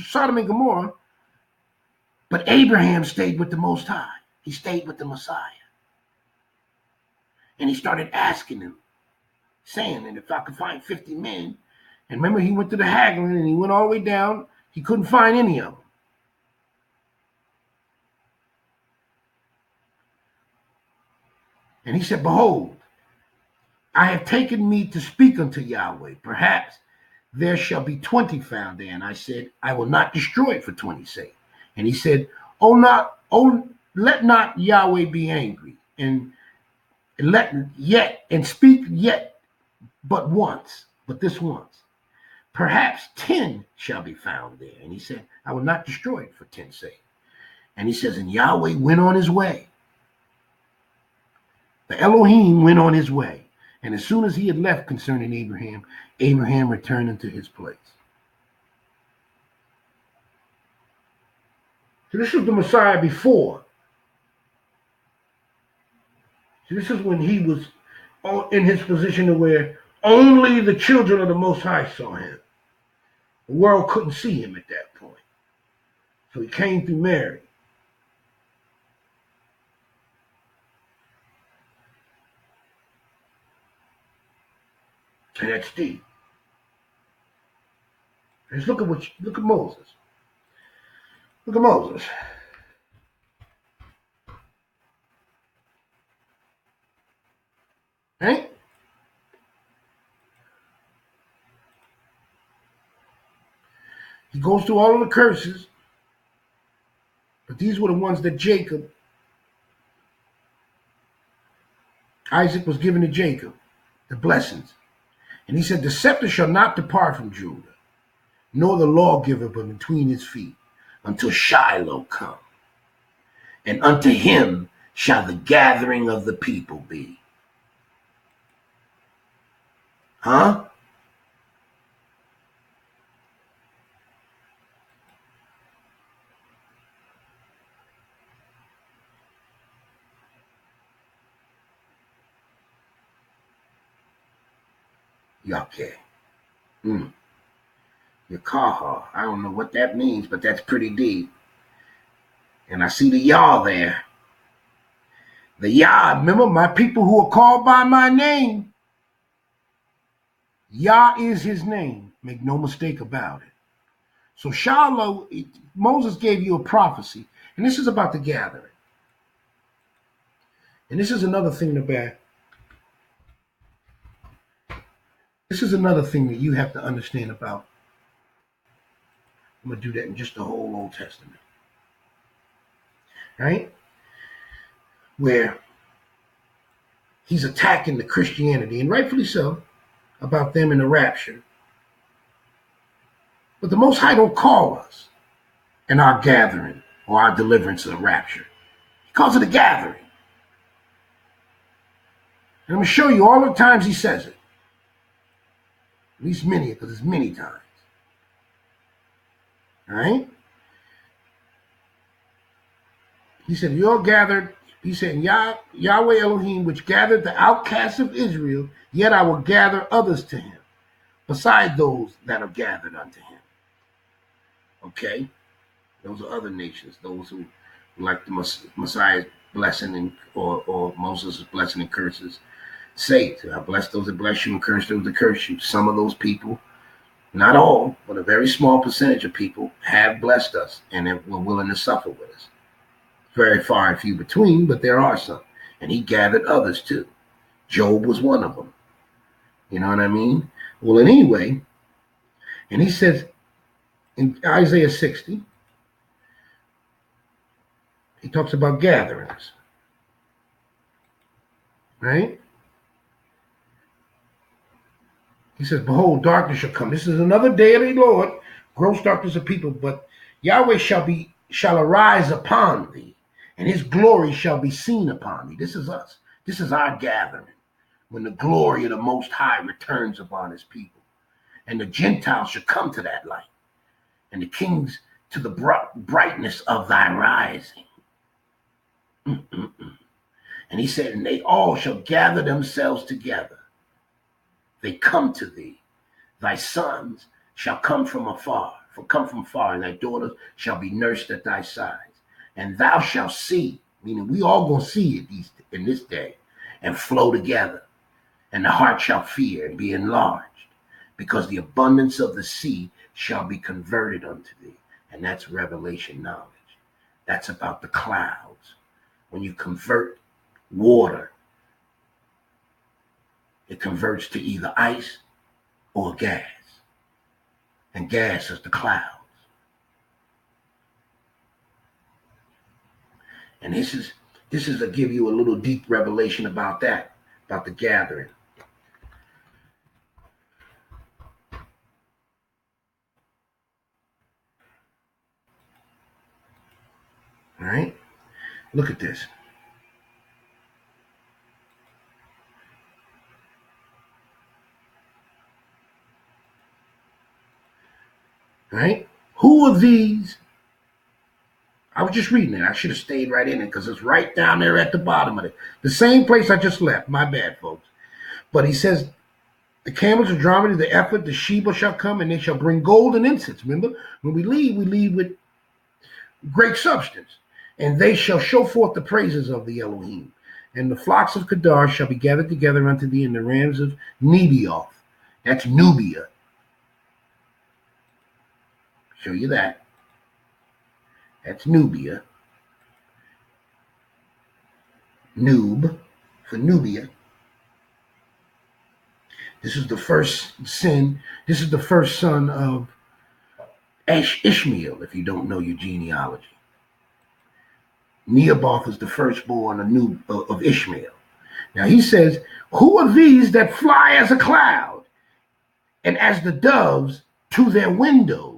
Sodom and Gomorrah. But Abraham stayed with the Most High. He stayed with the Messiah. And he started asking him, saying, and if I could find 50 men, and remember he went to the haggling and he went all the way down, he couldn't find any of them. And he said, behold, I have taken me to speak unto Yahweh. Perhaps there shall be 20 found there. And I said, I will not destroy it for 20's sake. And he said, let not Yahweh be angry, and speak yet but once, but this once. Perhaps 10 shall be found there. And he said, I will not destroy it for 10's sake. And he says, and Yahweh went on his way. The Elohim went on his way. And as soon as he had left concerning Abraham, Abraham returned into his place. So this was the Messiah before. So this is when he was in his position where only the children of the Most High saw him. The world couldn't see him at that point. So he came through Mary. And that's deep. Let's look at Moses. Look at Moses. Right? He goes through all of the curses, but these were the ones that Isaac was given to Jacob, the blessings. And he said, the scepter shall not depart from Judah, nor the lawgiver but between his feet. until Shiloh come, and unto him shall the gathering of the people be. Huh? Yake. Yakaha. I don't know what that means, but that's pretty deep. And I see the Yah there. The Yah, remember my people who are called by my name. Yah is his name. Make no mistake about it. So Shiloh, Moses gave you a prophecy. And this is about the gathering. And this is another thing This is another thing that you have to understand about. I'm going to do that in just the whole Old Testament. Right? Where he's attacking the Christianity, and rightfully so, about them in the rapture. But the Most High don't call us in our gathering or our deliverance of the rapture. He calls it a gathering. And I'm going to show you all the times he says it. At least many, because it's many times. All right? He said, you're gathered. He said, Yahweh Elohim, which gathered the outcasts of Israel, yet I will gather others to him, beside those that are gathered unto him. Okay? Those are other nations, those who like the Messiah's blessing or Moses' blessing and curses. Say, I bless those that bless you and curse those that curse you. Some of those people, not all, but a very small percentage of people have blessed us and were willing to suffer with us. Very far and few between, but there are some. And he gathered others too. Job was one of them. You know what I mean? Well, anyway, and he says in Isaiah 60, he talks about gatherings. Right? He says, behold, darkness shall come. This is another day of the Lord, gross darkness of people, but Yahweh shall arise upon thee, and his glory shall be seen upon thee. This is us. This is our gathering, when the glory of the Most High returns upon his people. And the Gentiles shall come to that light, and the kings to the brightness of thy rising. And he said, and they all shall gather themselves together. They come to thee. Thy sons shall come from far, and thy daughters shall be nursed at thy sides. And thou shalt see, meaning we all gonna see it in this day, and flow together. And the heart shall fear and be enlarged, because the abundance of the sea shall be converted unto thee. And that's revelation knowledge. That's about the clouds. When you convert water, it converts to either ice or gas. And gas is the clouds. And this is to give you a little deep revelation about that, about the gathering. All right? Look at this. Right? Who are these? I was just reading it. I should have stayed right in it because it's right down there at the bottom of it. The same place I just left. My bad, folks. But he says, the camels, the dromedary, the ephod, the Sheba shall come, and they shall bring gold and incense. Remember, when we leave with great substance. And they shall show forth the praises of the Elohim. And the flocks of Kedar shall be gathered together unto thee, and the rams of Nebaioth. That's Nubia. Show you that. That's Nubia. Noob for Nubia. This is the first sin. This is the first son of Ishmael, if you don't know your genealogy. Nebaioth is the firstborn of Ishmael. Now he says, who are these that fly as a cloud and as the doves to their windows?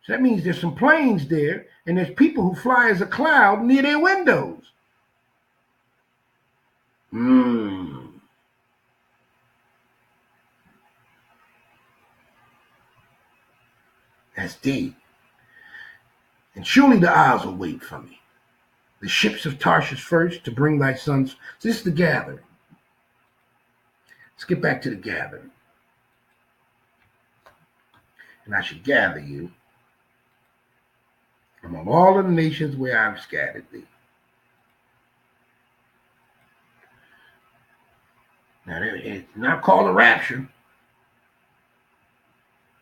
So that means there's some planes there, and there's people who fly as a cloud near their windows. That's deep. And surely the isles will wait for me. The ships of Tarshish first to bring thy sons. So this is the gathering. Let's get back to the gathering. And I should gather you among all of the nations where I've scattered thee. Now, it's not called a rapture,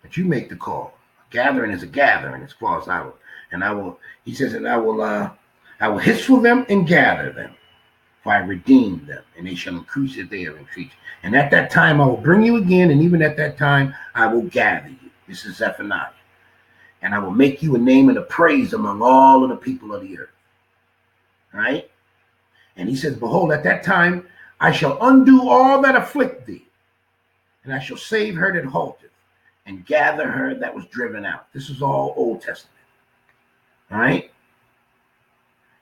but you make the call. A gathering is a gathering, as far as I will. And I will, he says, and I will hiss for them and gather them, for I redeem them, and they shall increase as they have increased. And at that time I will bring you again, and even at that time I will gather you. This is Zephaniah. And I will make you a name and a praise among all of the people of the earth. All right? And he says, behold, at that time I shall undo all that afflict thee, and I shall save her that halteth, and gather her that was driven out. This is all Old Testament. All right?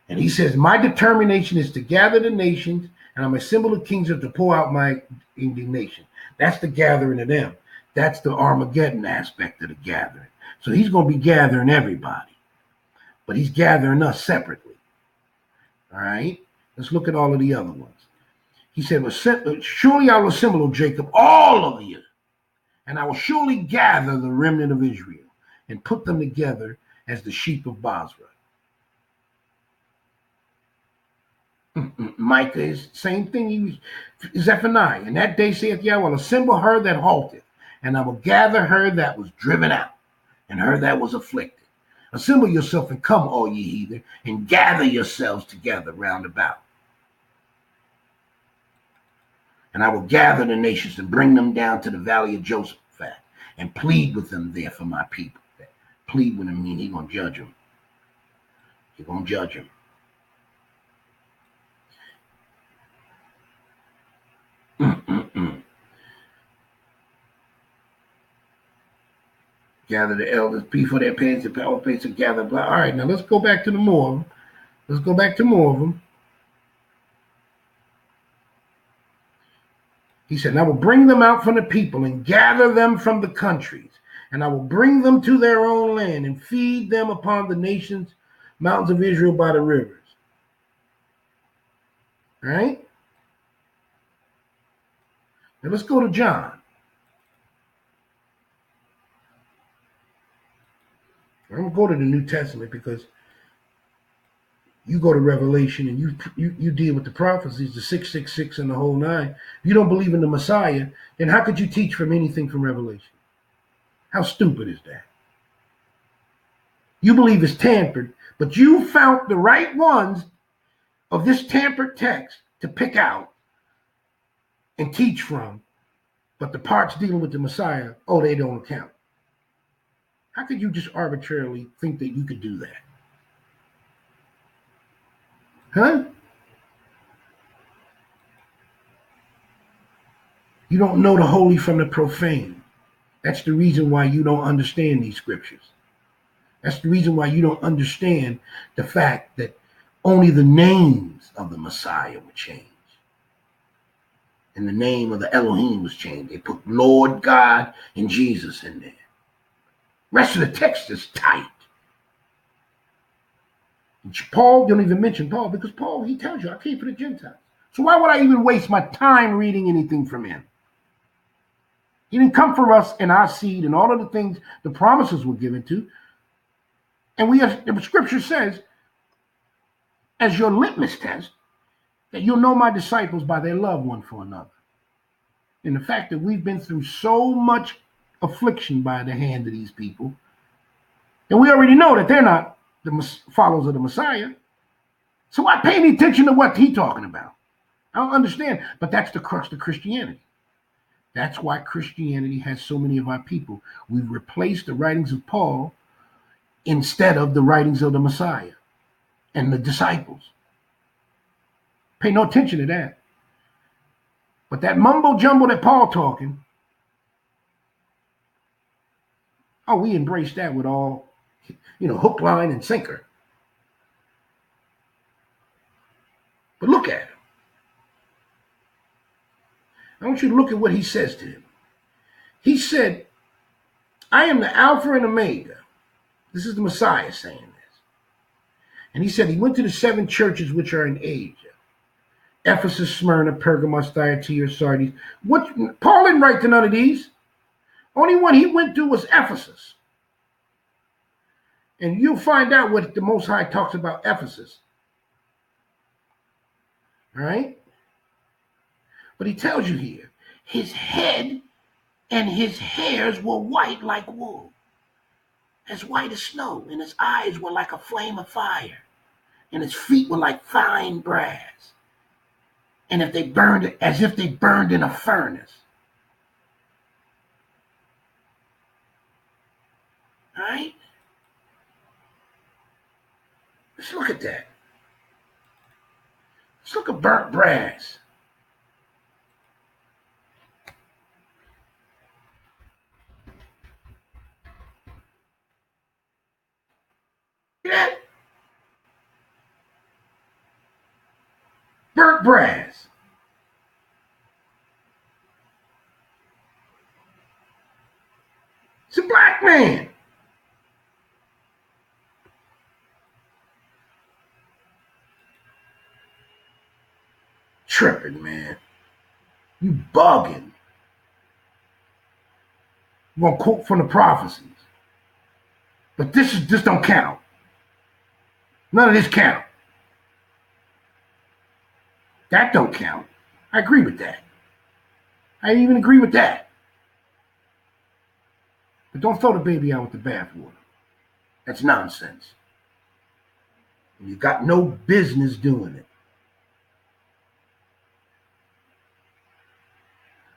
And he says, my determination is to gather the nations, and I'm a symbol of kings to pour out my indignation. That's the gathering of them. That's the Armageddon aspect of the gathering. So he's going to be gathering everybody, but he's gathering us separately. All right? Let's look at all of the other ones. He said, surely I will assemble, O Jacob, all of you, and I will surely gather the remnant of Israel and put them together as the sheep of Basra. Micah is same thing. Zephaniah. And that day saith Yahweh, I will assemble her that halteth, and I will gather her that was driven out, and her that was afflicted. Assemble yourself and come, all ye heathen, and gather yourselves together round about. And I will gather the nations and bring them down to the valley of Josaphat and plead with them there for my people. Plead with him mean he's going to judge them. He's going to judge them. Gather the elders, pay for their pains, the power pays to gather. All right, now let's go back to the more of them. Let's go back to more of them. He said, and I will bring them out from the people and gather them from the countries, and I will bring them to their own land and feed them upon the nations, mountains of Israel by the rivers. All right? Now let's go to John. I'm going to go to the New Testament because you go to Revelation and you deal with the prophecies, the 666 and the whole nine. If you don't believe in the Messiah, then how could you teach from anything from Revelation? How stupid is that? You believe it's tampered, but you found the right ones of this tampered text to pick out and teach from, but the parts dealing with the Messiah, oh, they don't count. How could you just arbitrarily think that you could do that? Huh? You don't know the holy from the profane. That's the reason why you don't understand these scriptures. That's the reason why you don't understand the fact that only the names of the Messiah were changed. And the name of the Elohim was changed. They put Lord God and Jesus in there. Rest of the text is tight. And Paul, don't even mention Paul, because Paul, he tells you, I came for the Gentiles. So why would I even waste my time reading anything from him? He didn't come for us and our seed and all of the things, the promises were given to. And the scripture says, as your litmus test, that you'll know my disciples by their love one for another. And the fact that we've been through so much affliction by the hand of these people, and we already know that they're not the followers of the Messiah. So why pay any attention to what he's talking about? I don't understand, but that's the crux of Christianity. That's why Christianity has so many of our people. We've replaced the writings of Paul instead of the writings of the Messiah and the disciples. Pay no attention to that. But that mumbo jumbo that Paul talking, oh, we embrace that with all hook, line, and sinker. But look at him. I want you to look at what he says to him. He said, I am the Alpha and Omega. This is the Messiah saying this. And he said he went to the 7 churches which are in Asia. Ephesus, Smyrna, Pergamos, Thyatira, Sardis. Paul didn't write to none of these. Only one he went to was Ephesus. And you'll find out what the Most High talks about Ephesus. All right? But he tells you here, his head and his hairs were white like wool, as white as snow, and his eyes were like a flame of fire, and his feet were like fine brass, and as if they burned in a furnace. All right? Let's look at that. Let's look at burnt brass. Yeah. Burnt brass. It's a black man. Tripping, man. You bugging. You want to quote from the prophecies. But this don't count. None of this count. That don't count. I agree with that. I even agree with that. But don't throw the baby out with the bathwater. That's nonsense. And you got no business doing it.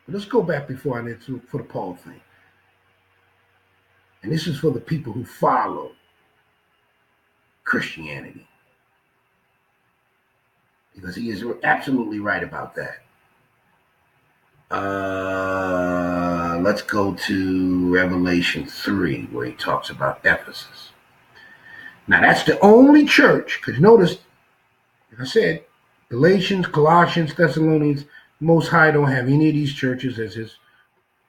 But let's go back before I get to for the Paul thing. And this is for the people who follow Christianity. Because he is absolutely right about that. Let's go to Revelation 3, where he talks about Ephesus. Now, that's the only church, because notice, like I said, Galatians, Colossians, Thessalonians, Most High don't have any of these churches as his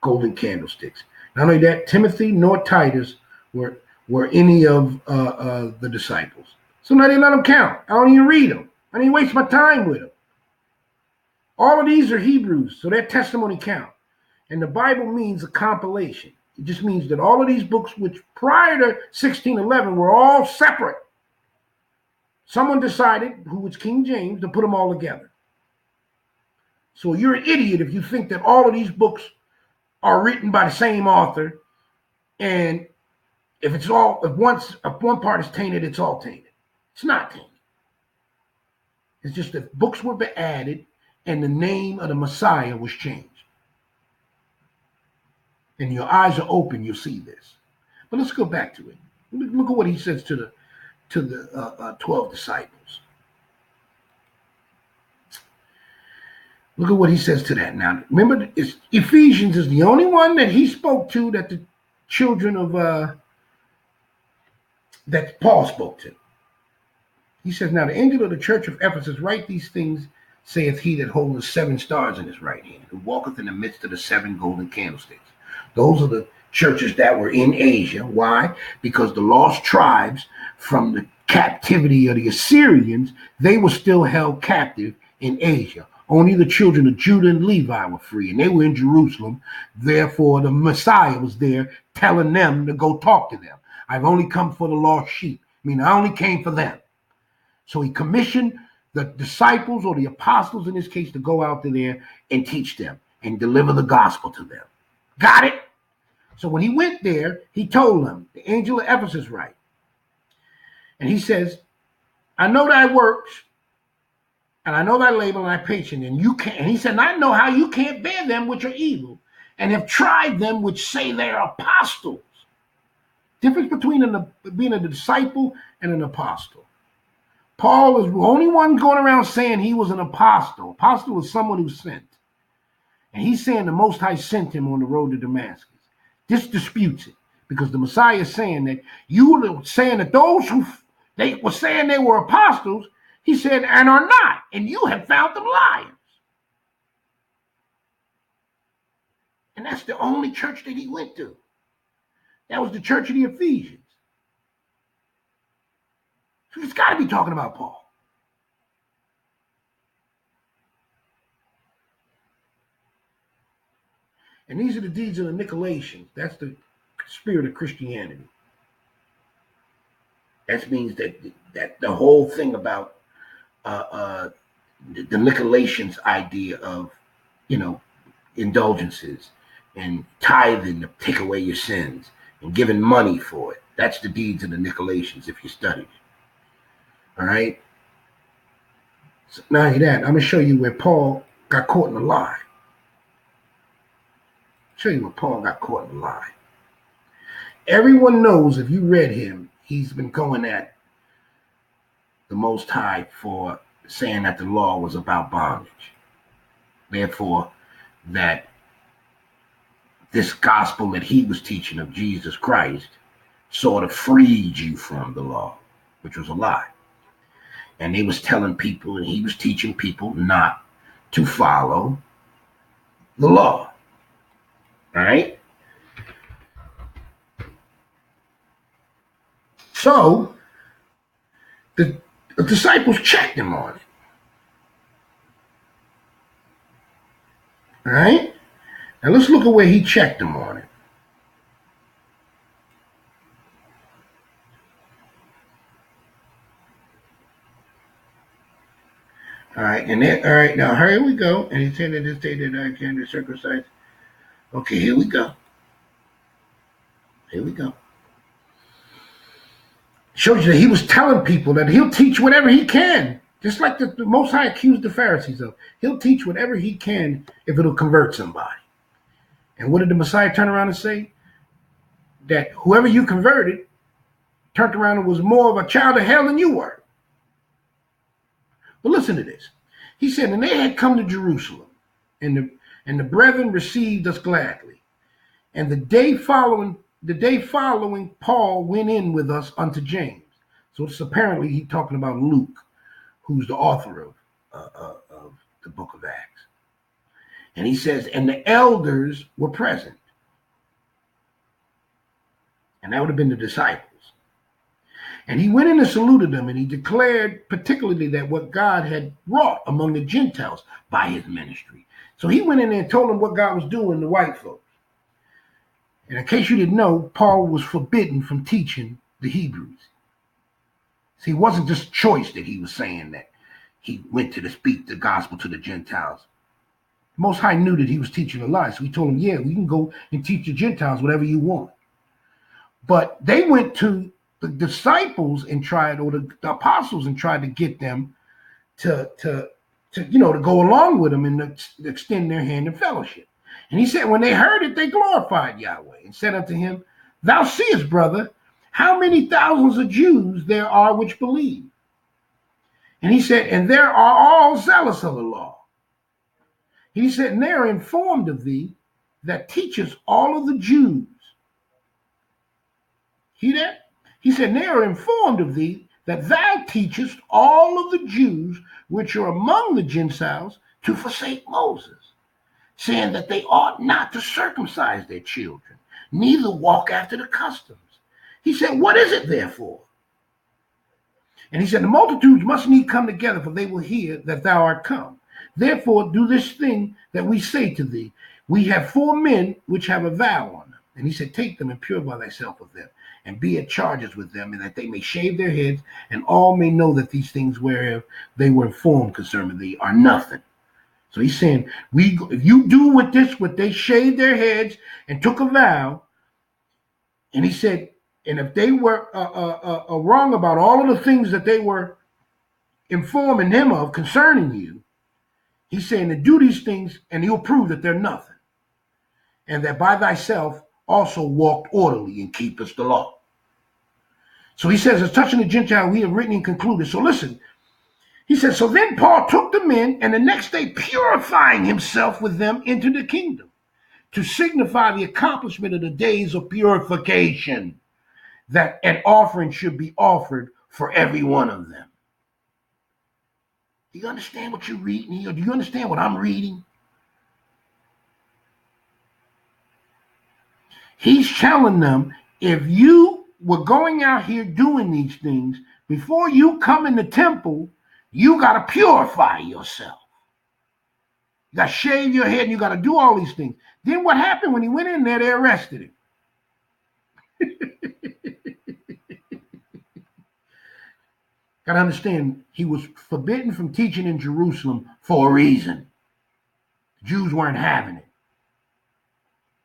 golden candlesticks. Not only that, Timothy nor Titus were any of the disciples. So now they let them count. I don't even read them. I didn't waste my time with them. All of these are Hebrews, so their testimony count. And the Bible means a compilation. It just means that all of these books, which prior to 1611 were all separate, someone decided, who was King James, to put them all together. So you're an idiot if you think that all of these books are written by the same author, and if one part is tainted, it's all tainted. It's not tainted. It's just that books were added and the name of the Messiah was changed. And your eyes are open, you'll see this. But let's go back to it. Look at what he says to the 12 disciples. Look at what he says to that. Now, remember, Ephesians is the only one that he spoke to that the children of that Paul spoke to. He says, now the angel of the church of Ephesus write these things, saith he that holdeth 7 stars in his right hand, who walketh in the midst of the 7 golden candlesticks. Those are the churches that were in Asia. Why? Because the lost tribes from the captivity of the Assyrians, they were still held captive in Asia. Only the children of Judah and Levi were free, and they were in Jerusalem. Therefore, the Messiah was there telling them to go talk to them. I've only come for the lost sheep. I mean, I only came for them. So he commissioned the disciples, or the apostles in this case, to go out there and teach them and deliver the gospel to them. Got it? So when he went there, he told them, the angel of Ephesus write. And he says, I know thy works, and I know thy labor and thy patience, and you can't. And he said, and I know how you can't bear them which are evil, and have tried them which say they are apostles. Difference between being a disciple and an apostle. Paul is the only one going around saying he was an apostle. Apostle was someone who sent. And he's saying the Most High sent him on the road to Damascus. This disputes it, because the Messiah is saying that you were saying that those who they were saying they were apostles, he said, and are not, and you have found them liars. And that's the only church that he went to. That was the church of the Ephesians. So he's got to be talking about Paul. And these are the deeds of the Nicolaitans. That's the spirit of Christianity. That means that the whole thing about the Nicolaitans idea of, indulgences and tithing to take away your sins and giving money for it. That's the deeds of the Nicolaitans if you study it. All right? So not only that, I'm going to show you where Paul got caught in a lie. Show you where Paul got caught in a lie. Everyone knows, if you read him, he's been going at the Most High for saying that the law was about bondage. Therefore, that this gospel that he was teaching of Jesus Christ sort of freed you from the law, which was a lie. And he was telling people, and he was teaching people not to follow the law. All right? So, the disciples checked him on it. All right? Now let's look at where he checked him on it. All right, now here we go. And he said that this day that I can be circumcised. Okay, here we go. Shows you that he was telling people that he'll teach whatever he can, just like the Most High accused the Pharisees of. He'll teach whatever he can if it'll convert somebody. And what did the Messiah turn around and say? That whoever you converted turned around and was more of a child of hell than you were. But listen to this. He said, and they had come to Jerusalem, and the brethren received us gladly. And the day following, Paul went in with us unto James. So it's apparently he's talking about Luke, who's the author of the book of Acts. And he says, and the elders were present. And that would have been the disciples. And he went in and saluted them, and he declared particularly that what God had wrought among the Gentiles by his ministry. So he went in there and told them what God was doing to white folks. And in case you didn't know, Paul was forbidden from teaching the Hebrews. See, it wasn't just choice that he was saying that he went to speak the gospel to the Gentiles. The Most High knew that he was teaching a lie, so he told him, yeah, we can go and teach the Gentiles whatever you want. But they went to the disciples and tried, or the apostles, and tried to get them to go along with them and to extend their hand in fellowship. And he said, when they heard it, they glorified Yahweh and said unto him, thou seest, brother, how many thousands of Jews there are which believe. And he said, and there are all zealous of the law. He said, and they are informed of thee that teachest all of the Jews. Hear that? He said, they are informed of thee that thou teachest all of the Jews which are among the Gentiles to forsake Moses, saying that they ought not to circumcise their children, neither walk after the customs. He said, what is it therefore? And he said, the multitudes must need come together, for they will hear that thou art come. Therefore do this thing that we say to thee. We have 4 men which have a vow on them. And he said, take them and purify thyself with them, and be at charges with them, and that they may shave their heads, and all may know that these things whereof they were informed concerning thee are nothing. So he's saying, if you do with this, what they shaved their heads and took a vow, and he said, and if they were wrong about all of the things that they were informing him of concerning you, he's saying to do these things, and he'll prove that they're nothing, and that by thyself also walked orderly and keepest the law. So he says, as touching the Gentile, we have written and concluded. So listen, he says, so then Paul took them in, and the next day purifying himself with them into the kingdom. to signify the accomplishment of the days of purification, that an offering should be offered for every one of them. Do you understand what you're reading here? Do you understand what I'm reading? He's telling them, if you were going out here doing these things, before you come in the temple, you got to purify yourself. You got to shave your head and you got to do all these things. Then what happened when he went in there? They arrested him. Got to understand, he was forbidden from teaching in Jerusalem for a reason. The Jews weren't having it.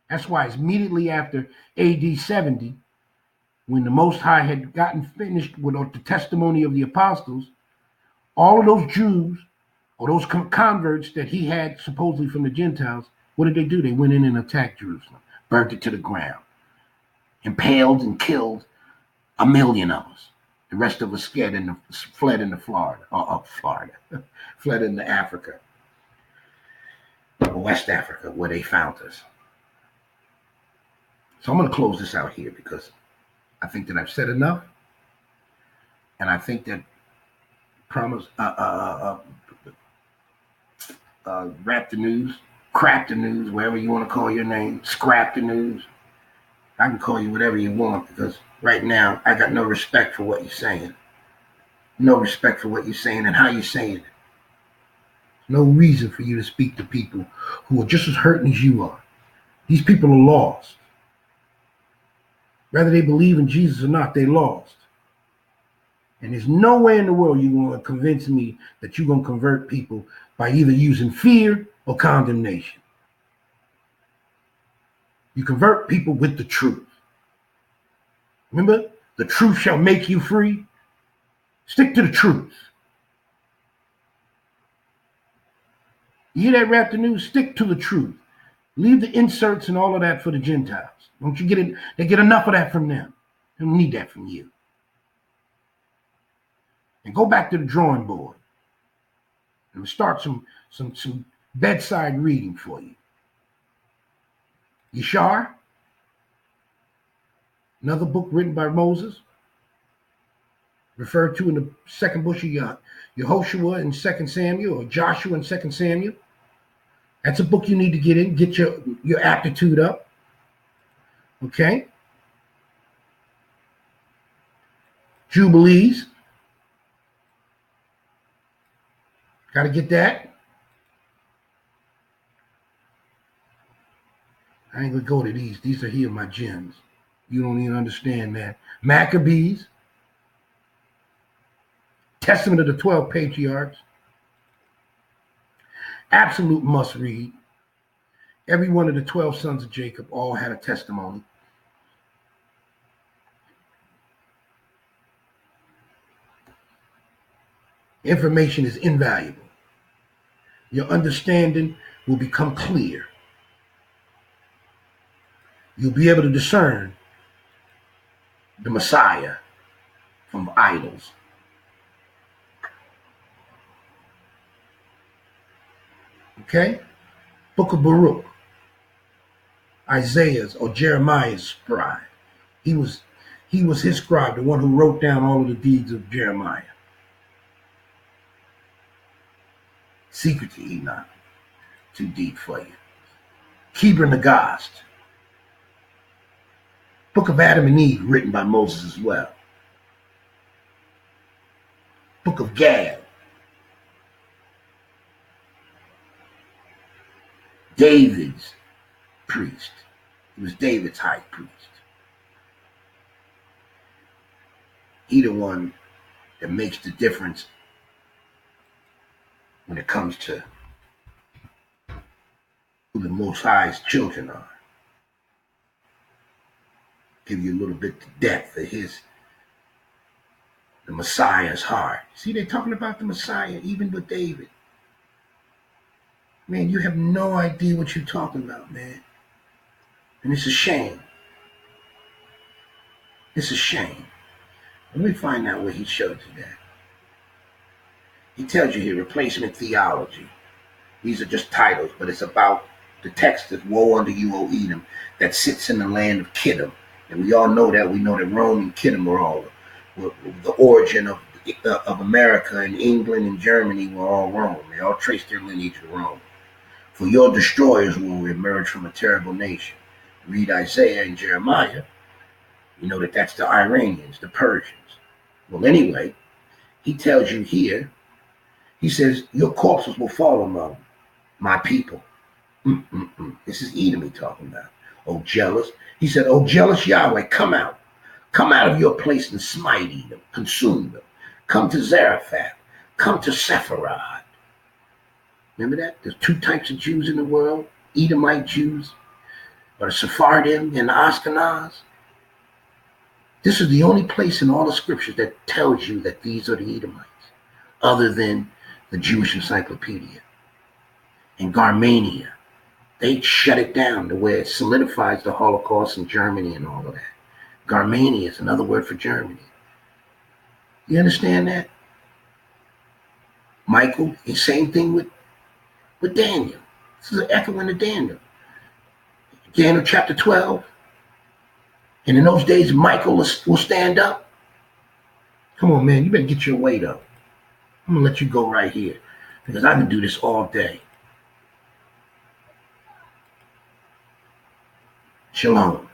That's why it's immediately after AD 70, when the Most High had gotten finished with the testimony of the apostles, all of those Jews or those converts that he had supposedly from the Gentiles, what did they do? They went in and attacked Jerusalem, burnt it to the ground, impaled and killed 1 million of us. The rest of us fled into Florida, fled into Africa, or West Africa, where they found us. So I'm going to close this out here because I think that I've said enough, and I think that Rap the News, Crap the News, whatever you want to call your name, Scrap the News. I can call you whatever you want, because right now I got no respect for what you're saying. No respect for what you're saying and how you're saying it. No reason for you to speak to people who are just as hurting as you are. These people are lost. Whether they believe in Jesus or not, they lost. And there's no way in the world you're going to convince me that you're going to convert people by either using fear or condemnation. You convert people with the truth. Remember, the truth shall make you free. Stick to the truth. You hear that, Rap the News? Stick to the truth. Leave the inserts and all of that for the Gentiles. Don't you get it? They get enough of that from them. They don't need that from you. And go back to the drawing board. And we'll start some bedside reading for you. Yeshar, another book written by Moses, referred to in the second book of Yehoshua in 2 Samuel, or Joshua in 2 Samuel. That's a book you need to get in, get your aptitude up. Okay? Jubilees. Got to get that. I ain't going to go to these. These are here my gems. You don't even understand that. Maccabees. Testament of the 12 Patriarchs. Absolute must read. Every one of the 12 sons of Jacob all had a testimony. Information is invaluable. Your understanding will become clear. You'll be able to discern the Messiah from idols. Okay? Book of Baruch. Isaiah's or Jeremiah's scribe. He was his scribe, the one who wrote down all of the deeds of Jeremiah. Secret to Enoch. Too deep for you. Kebra Nagast. Book of Adam and Eve, written by Moses as well. Book of Gad. David's priest. He was David's high priest. He the one that makes the difference when it comes to who the Most High's children are. Give you a little bit of depth of the Messiah's heart. See, they're talking about the Messiah, even with David. Man, you have no idea what you're talking about, man. And it's a shame. It's a shame. Let me find out where he showed you that. He tells you here, replacement theology. These are just titles, but it's about The text is, woe unto you, O Edom, that sits in the land of Kittim. And we all know that. We know that Rome and Kittim were the origin of America, and England and Germany were all Rome. They all traced their lineage to Rome. For your destroyers will emerge from a terrible nation. Read Isaiah and Jeremiah. You know that that's the Iranians, the Persians. Well, anyway, he tells you here, he says, your corpses will fall among my people. This is Edom talking about. Oh, jealous. He said, oh, jealous Yahweh, come out. Come out of your place and smite Edom, consume them. Come to Zarephath. Come to Sepharad. Remember that? There's two types of Jews in the world. Edomite Jews, or Sephardim and Ashkenaz. This is the only place in all the scriptures that tells you that these are the Edomites, other than the Jewish Encyclopedia. And Garmania, they shut it down the way it solidifies the Holocaust in Germany and all of that. Garmania is another word for Germany. You understand that? Michael, the same thing with Daniel. This is an echo into Daniel. Daniel chapter 12. And in those days, Michael will stand up. Come on, man, you better get your weight up. I'm going to let you go right here, because I can do this all day. Shalom.